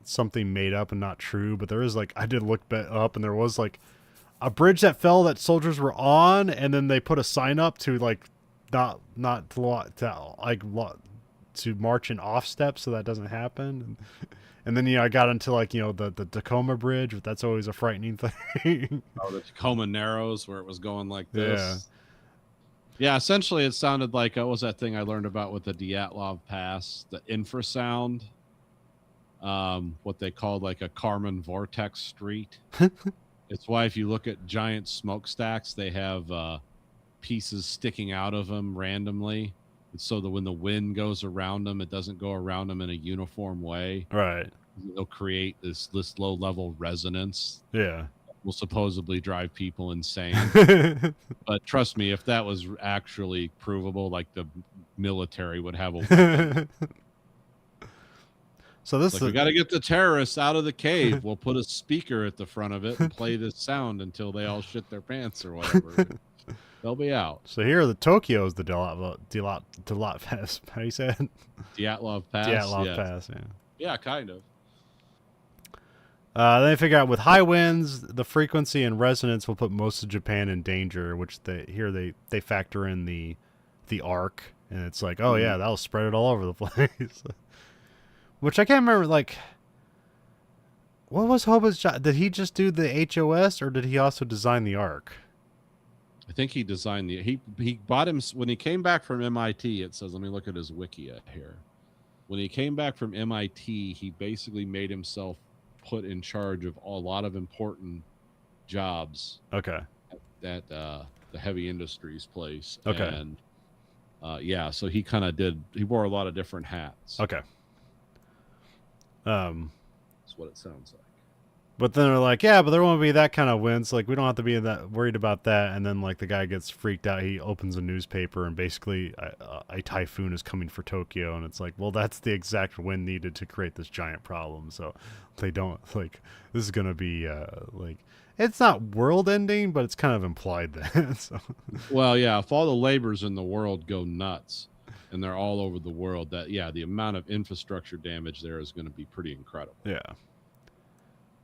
something made up and not true, but there is like I did look up and there was like a bridge that fell that soldiers were on, and then they put a sign up to like not to march in off steps so that doesn't happen. And then I got into like the Tacoma Bridge, but that's always a frightening thing. Oh, the Tacoma Narrows where it was going like this. Yeah, essentially it sounded like what was that thing I learned about with the Dyatlov Pass, the infrasound. What they called like a Kármán vortex street. It's why if you look at giant smokestacks, they have pieces sticking out of them randomly, so that when the wind goes around them, it doesn't go around them in a uniform way. Right. They'll create this low level resonance. Yeah. Will supposedly drive people insane. But trust me, if that was actually provable, like the military would have a weapon. So this we got to get the terrorists out of the cave. We'll put a speaker at the front of it and play this sound until they all shit their pants or whatever. They'll be out. So here, the Tokyo is the Dyatlov Pass. How do you say it? Dyatlov Pass. Dyatlov Pass. Yeah. Yeah, kind of. Then they figure out with high winds, the frequency and resonance will put most of Japan in danger. Which they factor in the arc, and it's like, oh yeah, that'll spread it all over the place. Which I can't remember, like, what was Hoba's job? Did he just do the HOS, or did he also design the arc? I think he designed he bought him when he came back from MIT. It says, let me look at his Wikia here. When he came back from MIT, he basically made himself put in charge of a lot of important jobs. Okay. At the heavy industries place. Okay. And yeah, so he kind of he wore a lot of different hats. Okay. That's what it sounds like. But then they're like, yeah, but there won't be that kind of winds. Like, we don't have to be that worried about that. And then, like, the guy gets freaked out. He opens a newspaper, and basically a typhoon is coming for Tokyo. And it's like, well, that's the exact wind needed to create this giant problem. So they don't, like, this is going to be, like, it's not world-ending, but it's kind of implied that. So. Well, yeah, if all the laborers in the world go nuts, and they're all over the world, that, yeah, the amount of infrastructure damage there is going to be pretty incredible. Yeah.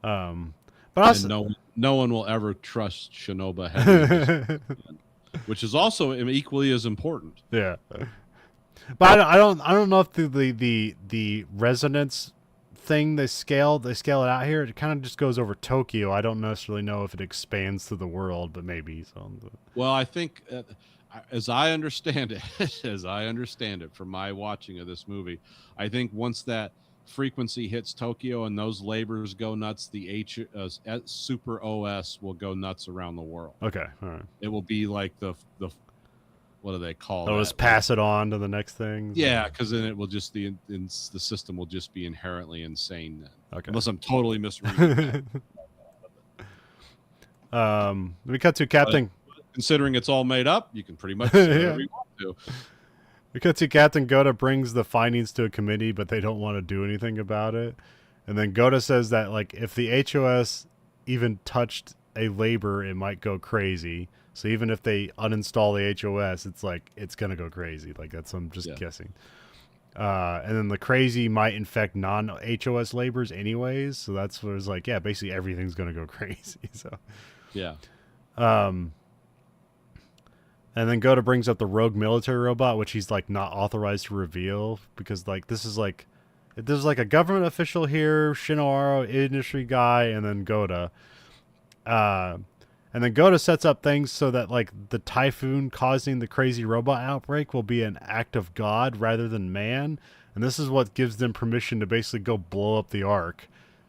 But also, no one will ever trust Shinoba heavy, which is also equally as important. Yeah, but I don't know if the resonance thing they scale it out here. It kind of just goes over Tokyo. I don't necessarily know if it expands to the world, but maybe. So. Well, I think as I understand it from my watching of this movie, I think once that frequency hits Tokyo and those laborers go nuts, the Super OS will go nuts around the world. Okay, all right. It will be like the what do they call it? They'll just pass it on to the next thing. Yeah, because then it will just the system will just be inherently insane then. Okay. Unless I'm totally misreading that. We cut to Captain. Considering it's all made up, you can pretty much say whatever you want to. Because Captain Goda brings the findings to a committee, but they don't want to do anything about it. And then Goda says that, like, if the HOS even touched a labor, it might go crazy. So even if they uninstall the HOS, it's like, it's going to go crazy. Like, that's, I'm just guessing. And then the crazy might infect non-HOS laborers anyways. So that's what it's like, yeah, basically everything's going to go crazy. So, yeah. And then Goda brings up the rogue military robot, which he's like not authorized to reveal because like there's like a government official here, Shinohara, industry guy, and then Goda. And then Goda sets up things so that like the typhoon causing the crazy robot outbreak will be an act of God rather than man. And this is what gives them permission to basically go blow up the Ark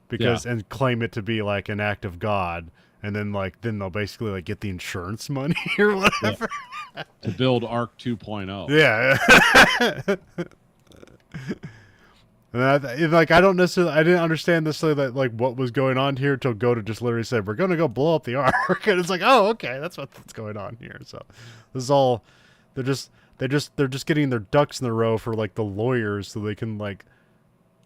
and claim it to be like an act of God. and then they'll basically like get the insurance money or whatever. Yeah. To build Arc 2.0. Yeah. And I didn't understand necessarily that like what was going on here till Goda just literally said we're gonna go blow up the Ark, and it's like, oh, okay, that's what's going on here. So this is all they're just getting their ducks in a row for like the lawyers so they can like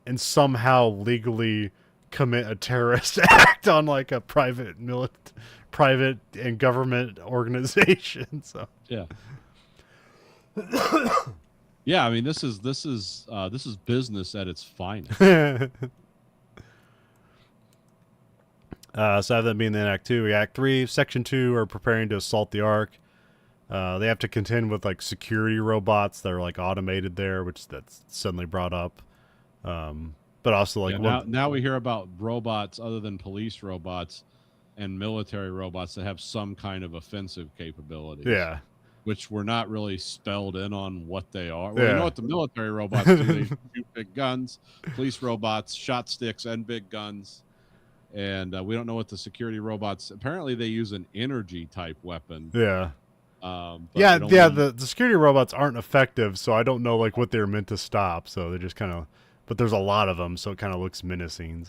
and somehow legally commit a terrorist act on like a private and government organization. So yeah. Yeah, I mean this is business at its finest. So that being in Act 2, Act 3, Section 2 are preparing to assault the Ark. They have to contend with like security robots that are like automated there, which that's suddenly brought up. But also like now we hear about robots other than police robots and military robots that have some kind of offensive capabilities. Yeah. Which were not really spelled in on what they are. Well, Yeah. you know what the military robots do? They shoot big guns. Police robots, shot sticks and big guns. And we don't know what the security robots. Apparently, they use an energy type weapon. Yeah. But The security robots aren't effective, so I don't know like what they're meant to stop. So they just kind of, but there's a lot of them, so it kind of looks menacing.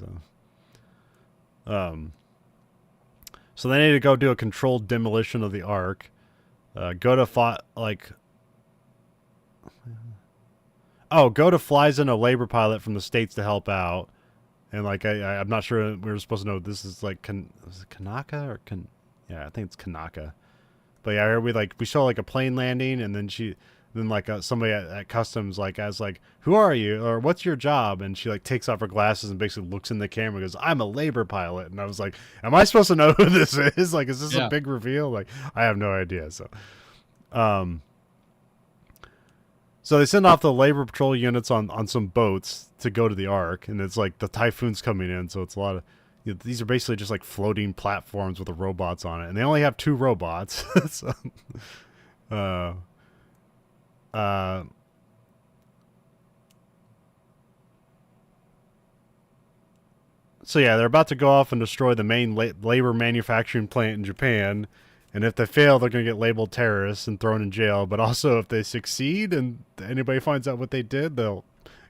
So they need to go do a controlled demolition of the Ark. Goda flies in a labor pilot from the States to help out, and like I'm not sure we were supposed to know this is like is it Kanaka or I think it's Kanaka, but yeah, we saw like a plane landing, and then somebody at customs asks like, who are you or what's your job, and she like takes off her glasses and basically looks in the camera and goes, I'm a labor pilot, and I was like, am I supposed to know who this is? Like, is this a big reveal? Like, I have no idea. So they send off the labor patrol units on some boats to go to the Ark, and it's like the typhoon's coming in, so it's a lot of these are basically just like floating platforms with the robots on it, and they only have 2 robots. So yeah, they're about to go off and destroy the main labor manufacturing plant in Japan, and if they fail, they're going to get labeled terrorists and thrown in jail. But also, if they succeed and anybody finds out what they did,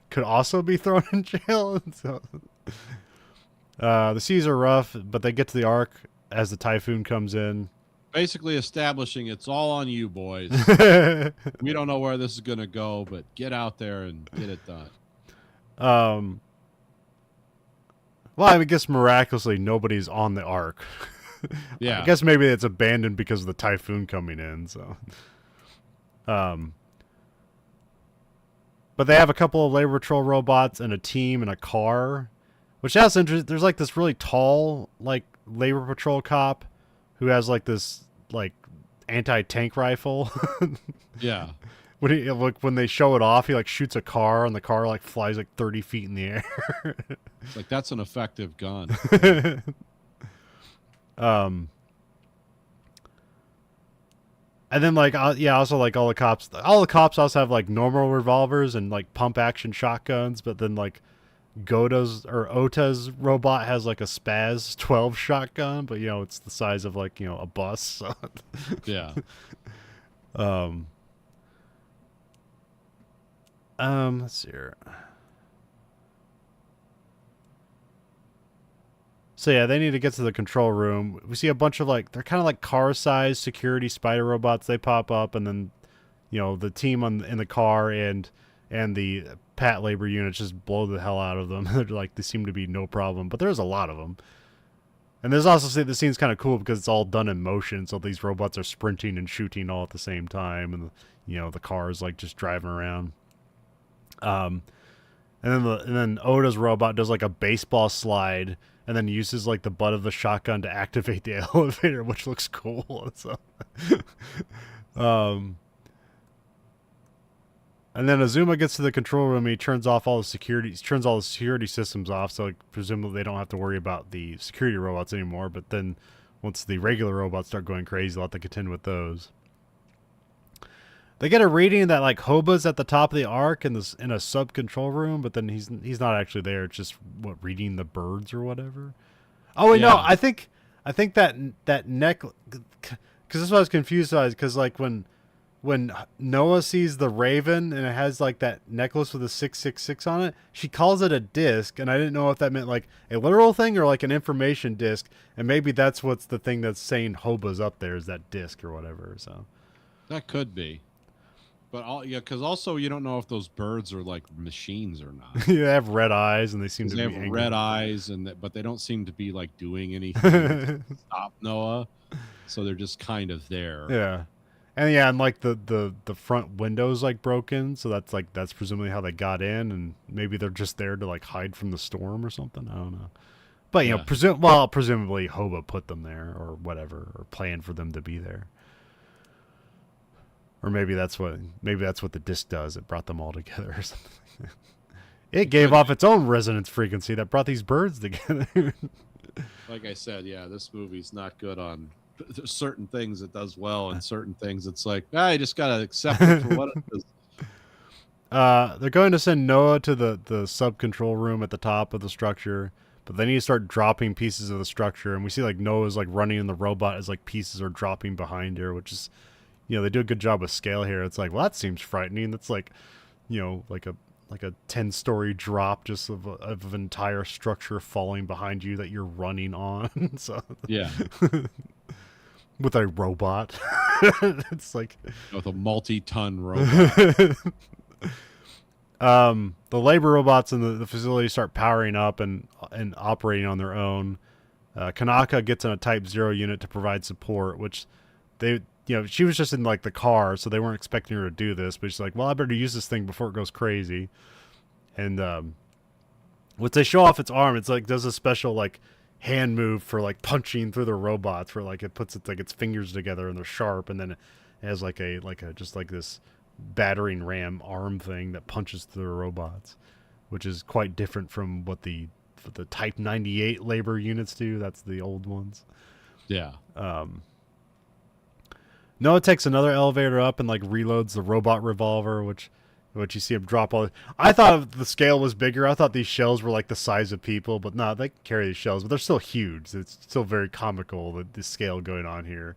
could also be thrown in jail. So, the seas are rough, but they get to the Ark as the typhoon comes in. Basically establishing it's all on you, boys. We don't know where this is going to go, but get out there and get it done. Well, I guess miraculously nobody's on the Ark. Yeah. I guess maybe it's abandoned because of the typhoon coming in. So, but they have a couple of labor patrol robots and a team and a car, which has interesting. There's like this really tall like labor patrol cop who has like this like anti-tank rifle. Yeah. When they show it off, he like shoots a car, and the car like flies like 30 feet in the air. It's like, that's an effective gun. And then also like all the cops also have like normal revolvers and like pump action shotguns, but then like Ota's robot has like a Spaz 12 shotgun, but it's the size of like a bus. So. Yeah. Let's see here. So yeah, they need to get to the control room. We see a bunch of they're kind of like car-sized security spider robots. They pop up, and then, the team in the car and the Patlabor units just blow the hell out of them. They're like, they seem to be no problem, but there's a lot of them. And there's also the scene's kind of cool because it's all done in motion, so these robots are sprinting and shooting all at the same time, and the car is like just driving around. And then Oda's robot does like a baseball slide, and then uses like the butt of the shotgun to activate the elevator, which looks cool. So, and then Azuma gets to the control room. And he turns all the security systems off, so presumably they don't have to worry about the security robots anymore. But then once the regular robots start going crazy, they'll have to contend with those. They get a reading that like Hoba's at the top of the Ark in a sub control room, but then he's not actually there. It's just reading the birds or whatever. Oh wait, no, I think I think that neck, because this is what I was confused by, because like when Noah sees the raven and it has like that necklace with a 666 on it, she calls it a disc, and I didn't know if that meant like a literal thing or like an information disc, and maybe that's what's the thing that's saying Hoba's up there is that disc or whatever. So That could be. But yeah, because also you don't know if those birds are like machines or not. they have red eyes and they seem to They be have angry. red eyes, but they don't seem to be like doing anything to stop Noah. So they're just kind of there. Yeah. And yeah, and like the front window's like broken, so that's presumably how they got in, and maybe they're just there to like hide from the storm or something. I don't know. But you know, presumably Hoba put them there or whatever, or planned for them to be there. Or maybe that's what the disc does. It brought them all together or something. It gave off its own resonance frequency that brought these birds together. Like I said, yeah, this movie's not good on there's certain things it does well, and certain things it's like, you just gotta accept it for what it is. They're going to send Noah to the sub control room at the top of the structure, but they need to start dropping pieces of the structure, and we see like Noah's like running in the robot as like pieces are dropping behind her, which is, you know, they do a good job with scale here. It's like, well, that seems frightening. That's like, you know, like a 10-story drop just of an entire structure falling behind you that you're running on. So Yeah. With a robot. It's like with a multi-ton robot. The labor robots in the facility start powering up and operating on their own. Kanaka gets in a Type 0 unit to provide support, which they, you know, she was just in like the car, so they weren't expecting her to do this, but she's like, well, I better use this thing before it goes crazy. And once they show off its arm, it's like does a special like hand move for like punching through the robots, where like it puts its fingers together and they're sharp, and then it has like a just like this battering ram arm thing that punches through the robots, which is quite different from what the Type 98 labor units do. That's the old ones. Yeah. Noah takes another elevator up and like reloads the robot revolver, which you see him drop all. I thought the scale was bigger. I thought these shells were like the size of people, but no, they can carry these shells, but they're still huge. It's still very comical, the scale going on here.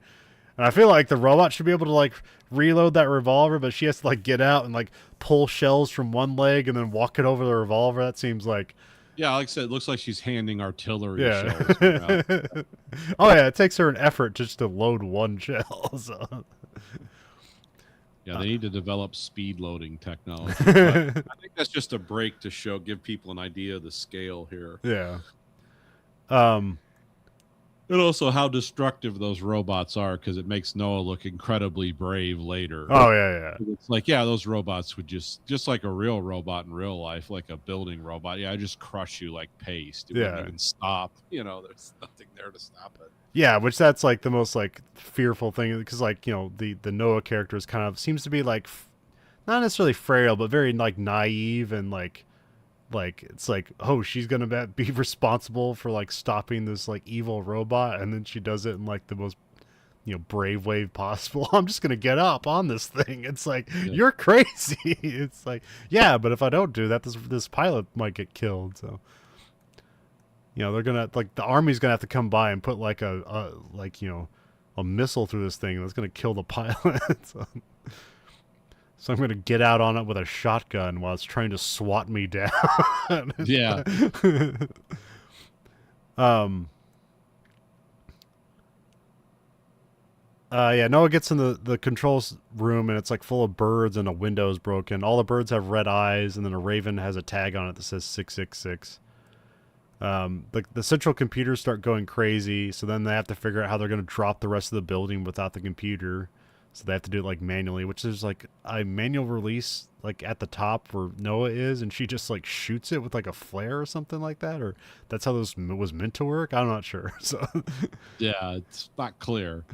And I feel like the robot should be able to like reload that revolver, but she has to like get out and like pull shells from one leg and then walk it over the revolver. That seems like, yeah, like I said, it looks like she's handing artillery yeah. shells around. Oh yeah, it takes her an effort just to load one shell. So. Yeah, they need to develop speed loading technology. But I think that's just a break to give people an idea of the scale here. Yeah. And also how destructive those robots are, because it makes Noah look incredibly brave later. Oh yeah. It's like, yeah, those robots would just like a real robot in real life, like a building robot. Yeah, I just crush you like paste. It wouldn't even stop. You know, there's nothing there to stop it. Yeah, which that's like the most like fearful thing, because like, you know, the Noah character is kind of seems to be like not necessarily frail, but very like naive, and like it's like, oh, she's gonna be responsible for like stopping this like evil robot, and then she does it in like the most, you know, brave way possible. I'm just gonna get up on this thing. It's like, you're crazy. It's like, yeah, but if I don't do that, this pilot might get killed. So, you know, they're gonna like the army's gonna have to come by and put like a like, you know, a missile through this thing that's gonna kill the pilot. So I'm going to get out on it with a shotgun while it's trying to swat me down. Yeah. Yeah, Noah gets in the controls room, and it's like full of birds, and a window's broken. All the birds have red eyes, and then a raven has a tag on it that says 666. The central computers start going crazy, so then they have to figure out how they're going to drop the rest of the building without the computer. So they have to do it like manually, which is like a manual release like at the top where Noah is, and she just like shoots it with like a flare or something like that, or that's how this was meant to work. I'm not sure. So yeah, it's not clear.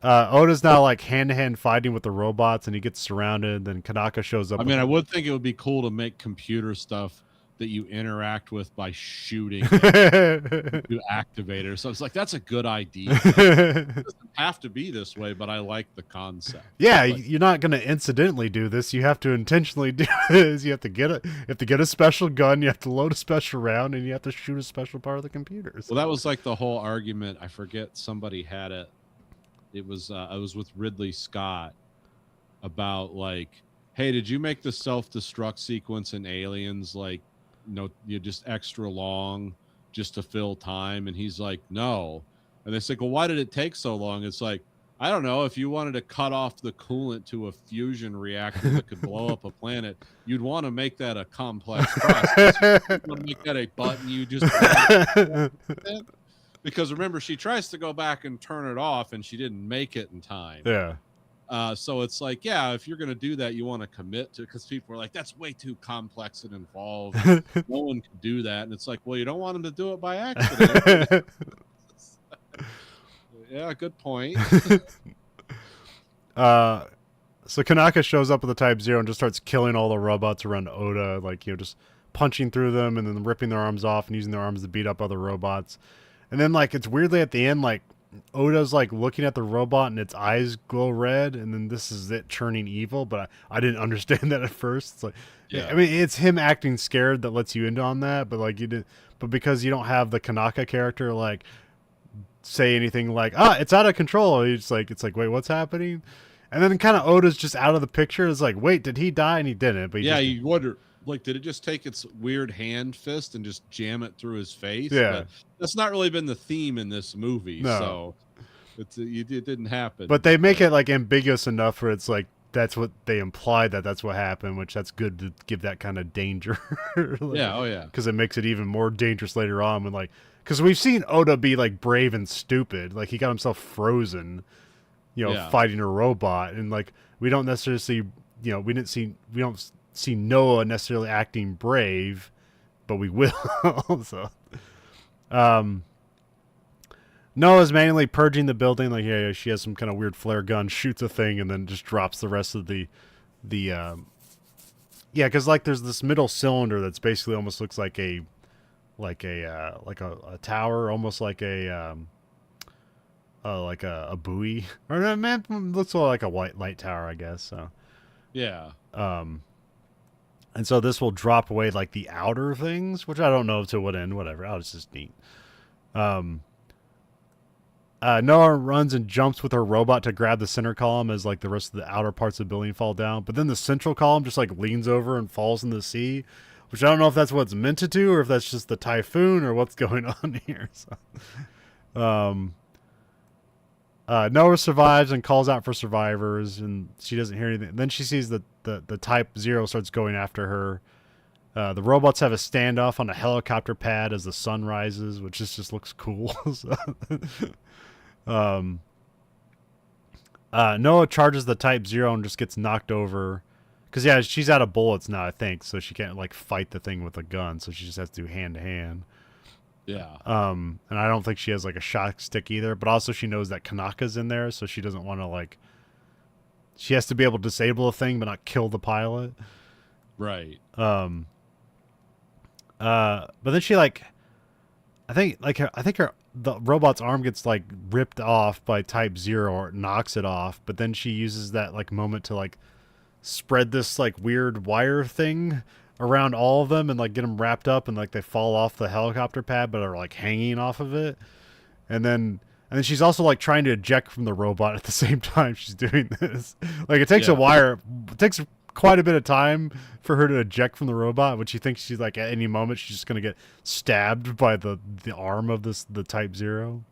Oda's now like hand-to-hand fighting with the robots, and he gets surrounded. Then Kanaka shows up. I mean, I would think it would be cool to make computer stuff that you interact with by shooting it to activate it. So it's like, that's a good idea. It doesn't have to be this way, but I like the concept. Yeah, Like, you're not going to incidentally do this. You have to intentionally do this. You have to get a special gun. You have to load a special round, and you have to shoot a special part of the computers. well, that was like the whole argument. I forget, somebody had it. It was I was with Ridley Scott about like, hey, did you make the self-destruct sequence in Aliens like, you just extra long just to fill time? And he's like, no. And they say, well, why did it take so long? It's like, I don't know. If you wanted to cut off the coolant to a fusion reactor that could blow up a planet, you'd want to make that a complex process. You want to make that a button you just because remember, she tries to go back and turn it off, and she didn't make it in time. Yeah. So it's like, yeah, if you're going to do that, you want to commit to, because people are like, that's way too complex and involved. No one can do that. And it's like, well, you don't want them to do it by accident. Yeah, good point. So Kanaka shows up with the Type Zero and just starts killing all the robots around Oda, like, just punching through them and then ripping their arms off and using their arms to beat up other robots. And then, like, it's weirdly at the end, like, Oda's, like, looking at the robot and its eyes glow red, and then this is it turning evil, but I didn't understand that at first. It's like, yeah. I mean, it's him acting scared that lets you in on that, but, like, but because you don't have the Kanaka character, like, say anything like, it's out of control, it's like, wait, what's happening? And then kind of Oda's just out of the picture. It's like, wait, did he die? And he didn't. But you wonder, like, did it just take its weird hand fist and just jam it through his face? Yeah. But that's not really been the theme in this movie. No. So it didn't happen. But they make it, like, ambiguous enough where it's like, that's what they implied, that's what happened, which that's good to give that kind of danger. Like, yeah. Oh, yeah. Because it makes it even more dangerous later on when, like, because we've seen Oda be, like, brave and stupid. Like, he got himself frozen, fighting a robot. And, like, we don't necessarily see, we don't see Noah necessarily acting brave, but we will. So, Noah's manually purging the building. Like, yeah, she has some kind of weird flare gun, shoots a thing, and then just drops the rest of the because, like, there's this middle cylinder that's basically almost looks like a tower, almost like a buoy, or man, looks like a white light tower, I guess. So, yeah. And so this will drop away, like, the outer things, which I don't know to what end. Whatever. Oh, it's just neat. Noah runs and jumps with her robot to grab the center column as, like, the rest of the outer parts of the building fall down. But then the central column just, like, leans over and falls in the sea, which I don't know if that's what it's meant to do or if that's just the typhoon or what's going on here. So, Noah survives and calls out for survivors, and she doesn't hear anything. Then she sees that the Type Zero starts going after her. The robots have a standoff on a helicopter pad as the sun rises, which just looks cool. Noah charges the Type Zero and just gets knocked over. Because, yeah, she's out of bullets now, I think, so she can't, like, fight the thing with a gun, so she just has to do hand-to-hand. Yeah. And I don't think she has, like, a shock stick either, but also she knows that Kanaka's in there, so she doesn't want to, like... She has to be able to disable a thing but not kill the pilot. Right. But then she, like... I think the robot's arm gets, like, ripped off by Type Zero, or knocks it off, but then she uses that, like, moment to, like, spread this, like, weird wire thing around all of them and, like, get them wrapped up, and, like, they fall off the helicopter pad but are, like, hanging off of it. And then she's also, like, trying to eject from the robot at the same time she's doing this. Like, it takes it takes quite a bit of time for her to eject from the robot, when she thinks she's, like, at any moment she's just gonna get stabbed by the arm of the Type Zero.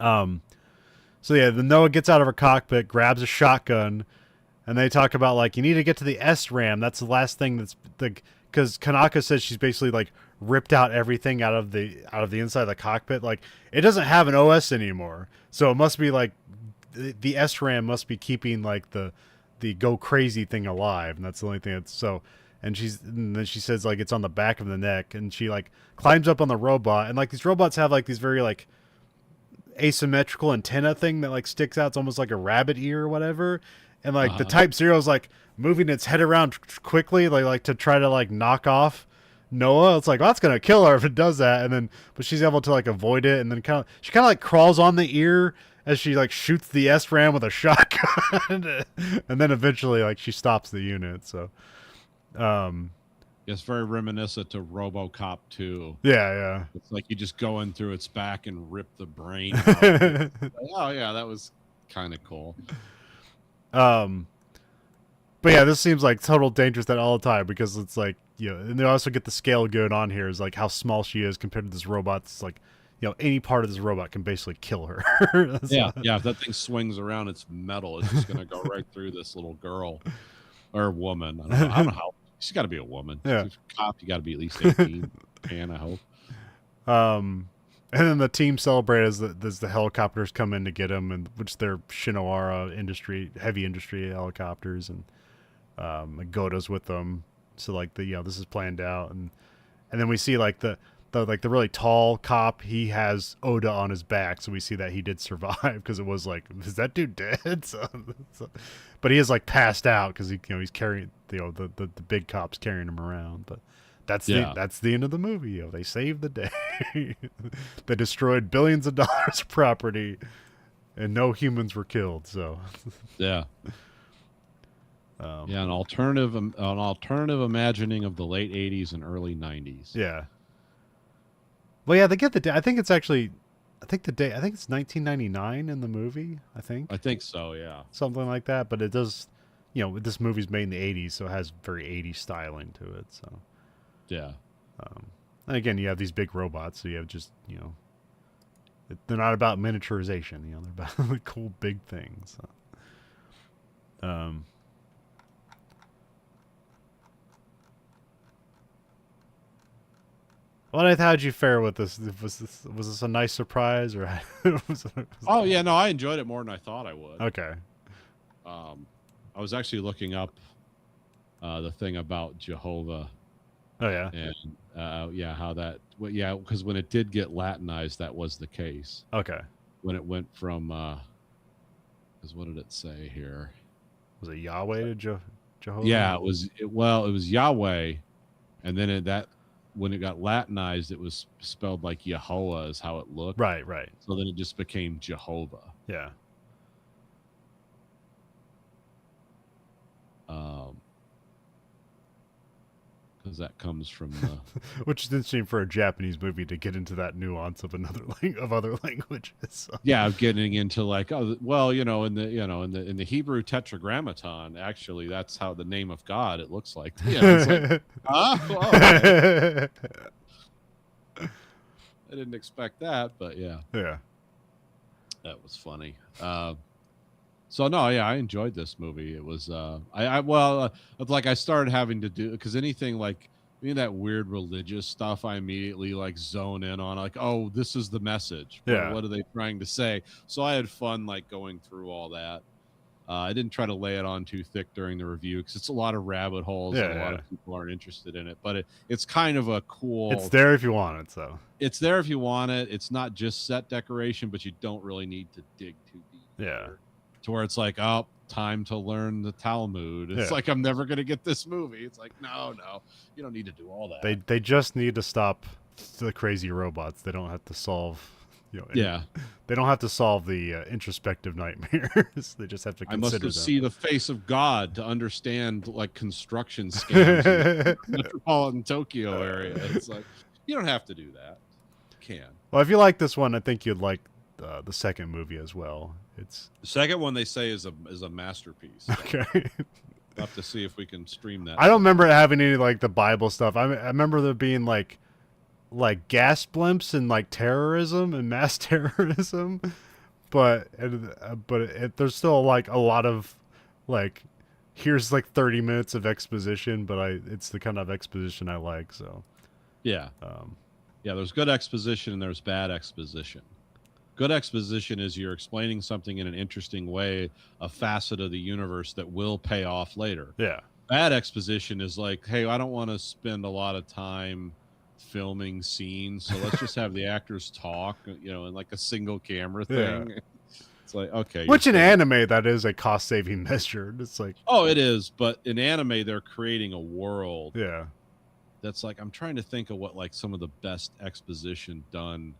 So yeah, then Noah gets out of her cockpit, grabs a shotgun, and they talk about, like, you need to get to the SRAM. That's the last thing that's, like, because Kanaka says she's basically, like, ripped out everything out of the inside of the cockpit. Like, it doesn't have an OS anymore, so it must be, like, the SRAM must be keeping, like, the go crazy thing alive, and that's the only thing that's so. And then she says, like, it's on the back of the neck, and she, like, climbs up on the robot, and, like, these robots have, like, these very, like, asymmetrical antenna thing that, like, sticks out. It's almost like a rabbit ear or whatever. And, like, the Type Zero is, like, moving its head around quickly, like to try to, like, knock off Noah. It's like, well, that's gonna kill her if it does that, and then but she's able to like avoid it, and then she kind of like crawls on the ear as she like shoots the SRAM with a shotgun, and then eventually like she stops the unit. So, um, It's very reminiscent to RoboCop 2. yeah, It's like you just go in through its back and rip the brain out. yeah. Like, oh yeah, that was kind of cool. But yeah, this seems like total dangerous at all the time because it's like, and they also get the scale going on here is like how small she is compared to this robot. It's like, any part of this robot can basically kill her. Yeah, yeah. If that thing swings around, it's metal. It's just gonna go right through this little girl or woman. I don't know how. She's got to be a woman. Yeah. She's a cop. You got to be at least 18. And I hope. And then the team celebrate as the helicopters come in to get him, and which they're Shinawara heavy industry helicopters, and Goda's with them. So like this is planned out, and then we see like the really tall cop. He has Oda on his back, so we see that he did survive because it was like, is that dude dead? But he is like passed out because he's carrying the big cop's carrying him around, but. That's the end of the movie. They saved the day. They destroyed billions of dollars of property, and no humans were killed. So, yeah, an alternative imagining of the late '80s and early '90s. Yeah. Well, yeah, they get the day. I think it's 1999 in the movie. I think so. Yeah, something like that. But it does, this movie's made in the '80s, so it has very '80s styling to it. So. Yeah. And again, you have these big robots, so you have just, they're not about miniaturization, they're about the cool big things. So. Well, how did you fare with this? Was this a nice surprise, or? Oh yeah, no, I enjoyed it more than I thought I would. Okay. I was actually looking up the thing about Jehovah. Oh yeah, and how that? Well, yeah, because when it did get Latinized, that was the case. Okay. When it went from, because what did it say here? Was it Yahweh to Jehovah? Yeah, it was. It was Yahweh, and then when it got Latinized, it was spelled like Yehovah is how it looked. Right. So then it just became Jehovah. Yeah. Because that comes from the which is interesting for a Japanese movie to get into that nuance of other languages. So. Yeah, getting into like, in the Hebrew Tetragrammaton, actually, that's how the name of God it looks like. It's like, I didn't expect that, but yeah, that was funny. So no, yeah, I enjoyed this movie. It was I started having to do because anything like that weird religious stuff, I immediately like zone in on like, oh, this is the message. What are they trying to say? So I had fun like going through all that. I didn't try to lay it on too thick during the review because it's a lot of rabbit holes and a lot of people aren't interested in it. But it's kind of a cool. It's there if you want it. So it's there if you want it. It's not just set decoration, but you don't really need to dig too deep. Yeah. To where it's like, oh, time to learn the Talmud. It's like, I'm never going to get this movie. It's like, no, you don't need to do all that. They just need to stop the crazy robots. They don't have to solve, they don't have to solve the introspective nightmares. They just have to consider them. See the face of God to understand like construction scams in the metropolitan Tokyo area. It's like, you don't have to do that. You can. Well, if you like this one, I think you'd like the second movie as well. It's the second one they say is a masterpiece. Okay. We'll have to see if we can stream that. I don't remember it having any like the Bible stuff. I remember there being like gas blimps and like terrorism and mass terrorism, but there's still like a lot of like here's like 30 minutes of exposition, but it's the kind of exposition I like. So yeah, there's good exposition and there's bad exposition. Good exposition is you're explaining something in an interesting way, a facet of the universe that will pay off later. Yeah. Bad exposition is like, hey, I don't want to spend a lot of time filming scenes, so let's just have the actors talk, in like a single camera thing. Yeah. It's like, okay. Which in anime, that is a cost-saving measure. It's like, oh, it is, but in anime, they're creating a world. Yeah. that's like, I'm trying to think of what like some of the best exposition done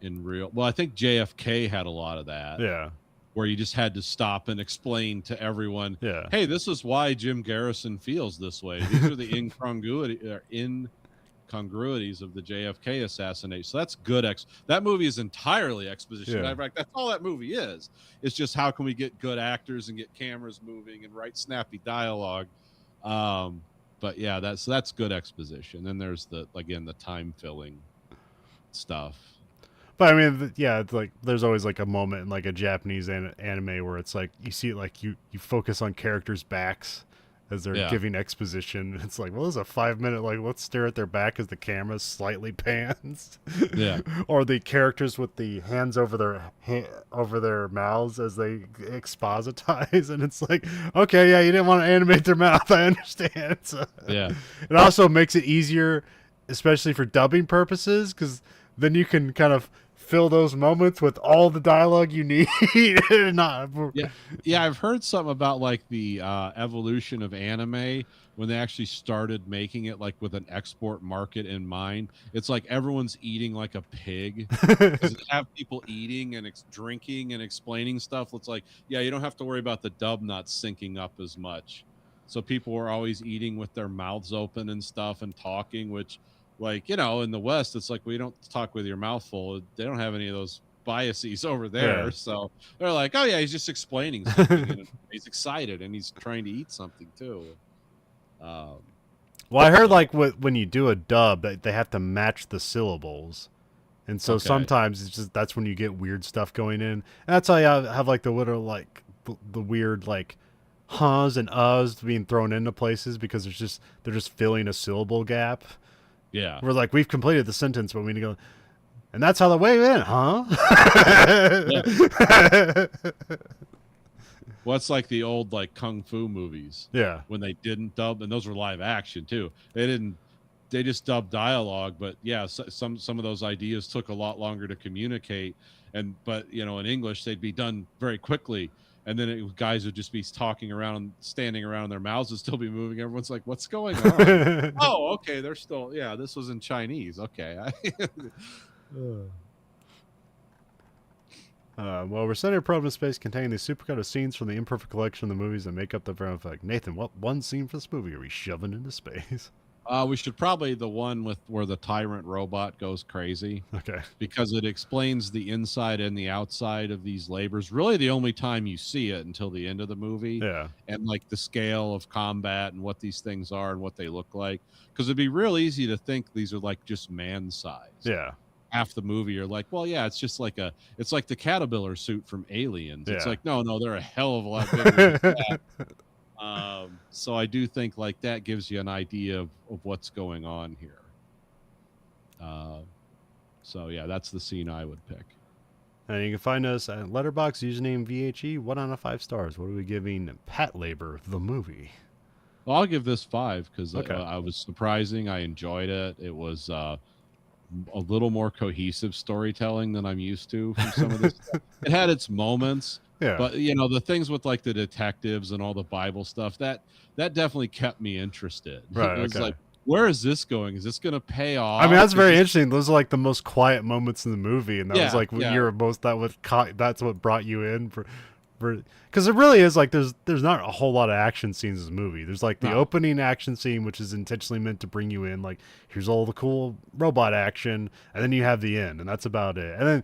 in real. Well, I think JFK had a lot of that, Yeah. where you just had to stop and explain to everyone, Yeah. hey, this is why Jim Garrison feels this way. These are the incongruities of the JFK assassination. So that's good. That movie is entirely exposition. Yeah. In fact, that's all that movie is. It's just how can we get good actors and get cameras moving and write snappy dialogue. But yeah, that's good exposition. Then there's the time filling stuff. But I mean, yeah, it's like there's always like a moment in like a Japanese anime where it's like you see like you focus on characters' backs as they're Yeah. giving exposition. It's like, well, this is a 5 minute like let's stare at their back as the camera slightly pans. Yeah. Or the characters with the hands over their mouths as they expositize, and it's like, okay, yeah, you didn't want to animate their mouth. I understand. So, Yeah. it also makes it easier, especially for dubbing purposes, because then you can kind of fill those moments with all the dialogue you need. Yeah, I've heard something about like the evolution of anime when they actually started making it like with an export market in mind. It's like everyone's eating like a pig because they have people eating and drinking and explaining stuff. It's like, yeah, you don't have to worry about the dub not syncing up as much. So people were always eating with their mouths open and stuff and talking, which, like, in the West, it's like, we don't talk with your mouth full. They don't have any of those biases over there. Yeah. So they're like, oh yeah, he's just explaining something and he's excited and he's trying to eat something too. Well, I heard like when you do a dub, they have to match the syllables, and so sometimes it's just that's when you get weird stuff going in. And that's how you have like the little like the weird like huhs and uhs being thrown into places because they're just filling a syllable gap. Yeah, We're like, we've completed the sentence, but we need to go. And that's how the way in, huh? Well, it's like the old like kung fu movies. Yeah. When they didn't dub, and those were live action too. They just dubbed dialogue, but yeah, some of those ideas took a lot longer to communicate. But in English they'd be done very quickly, and then guys would just be talking around, standing around, their mouths would still be moving. Everyone's like, "What's going on?" Oh, okay, they're still. Yeah, this was in Chinese. Okay. Well, we're sending a probe in space containing the supercut of scenes from the imperfect collection of the movies that make up the Verhoeven Effect. Nathan, what one scene for this movie are we shoving into space? We should probably the one where the tyrant robot goes crazy. Okay. Because it explains the inside and the outside of these labors. Really the only time you see it until the end of the movie. Yeah. And like the scale of combat and what these things are and what they look like. Because it'd be real easy to think these are like just man size. Yeah. Half the movie you're like, well, yeah, it's just like it's like the caterpillar suit from Aliens. Yeah. It's like, no, they're a hell of a lot bigger than that. So I do think like that gives you an idea of what's going on here. So yeah, that's the scene I would pick. And you can find us at Letterboxd, username VHE, 1 out of 5 stars. What are we giving Patlabor, the movie? Well, I'll give this 5 because I was surprising. I enjoyed it. It was a little more cohesive storytelling than I'm used to from some of this stuff. It had its moments. Yeah. But the things with like the detectives and all the Bible stuff, that definitely kept me interested. Right. It was like, where is this going? Is this going to pay off? I mean, that's very interesting. Those are like the most quiet moments in the movie, and that was like that's what brought you in for because it really is like there's not a whole lot of action scenes in this movie. There's like the opening action scene, which is intentionally meant to bring you in, like here's all the cool robot action, and then you have the end, and that's about it. And then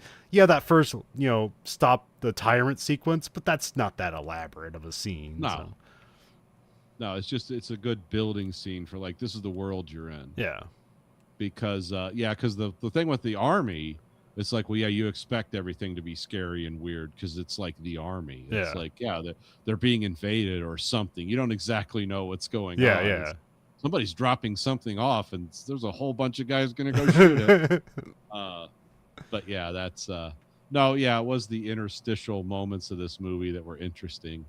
that first stop the tyrant sequence, but that's not that elaborate of a scene. No, it's a good building scene for like this is the world you're in. Yeah, because the thing with the army. It's like, well, yeah, you expect everything to be scary and weird because it's like the army. It's like, they're being invaded or something. You don't exactly know what's going on. Yeah. Somebody's dropping something off, and there's a whole bunch of guys going to go shoot it. But yeah, that's it was the interstitial moments of this movie that were interesting.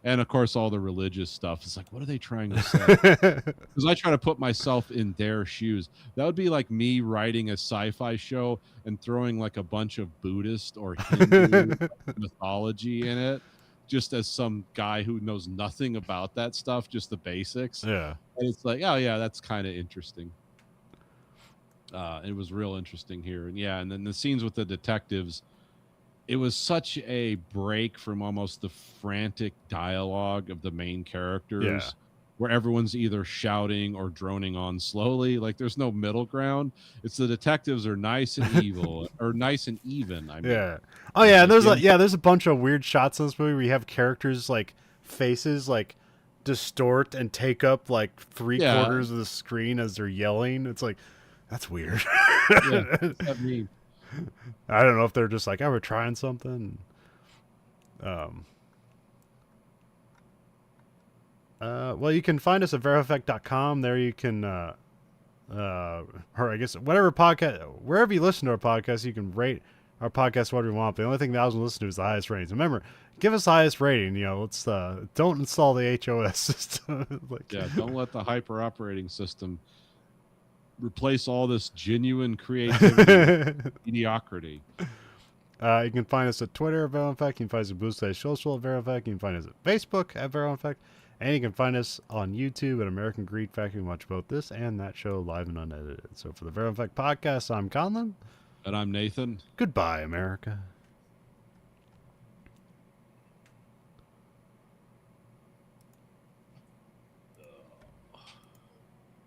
And of course, all the religious stuff. It's like, what are they trying to say? Because I try to put myself in their shoes. That would be like me writing a sci-fi show and throwing like a bunch of Buddhist or Hindu mythology in it, just as some guy who knows nothing about that stuff, just the basics. Yeah. And it's like, oh yeah, that's kind of interesting. It was real interesting here, and yeah, and then the scenes with the detectives. It was such a break from almost the frantic dialogue of the main Yeah. characters, where everyone's either shouting or droning on slowly. Like there's no middle ground. It's the detectives are nice and evil, or nice and even. I mean, Yeah. Oh it's yeah, and like the there's a bunch of weird shots in this movie where you have characters like faces like distort and take up like three yeah, quarters of the screen as they're yelling. It's like that's weird. yeah. What's that mean? I don't know if they're just like, oh, we're trying something. Um, well, you can find us at verhoeffect.com. There you can, or I guess whatever podcast, wherever you listen to our podcast, you can rate our podcast whatever you want. The only thing that I was going to listen to is the highest ratings. Remember, give us the highest rating. You know, let's don't install the HOS system. Like, Yeah, don't let the hyper operating system replace all this genuine creativity with mediocrity. You can find us at Twitter at Verhoeven Effect. You can find us at Blue Sky Social at Verhoeven Effect. You can find us at Facebook at Verhoeven Effect. And you can find us on YouTube at American Greed Factory and watch both this and that show live and unedited. So for the Verhoeven Effect podcast, I'm Conlon. And I'm Nathan. Goodbye, America.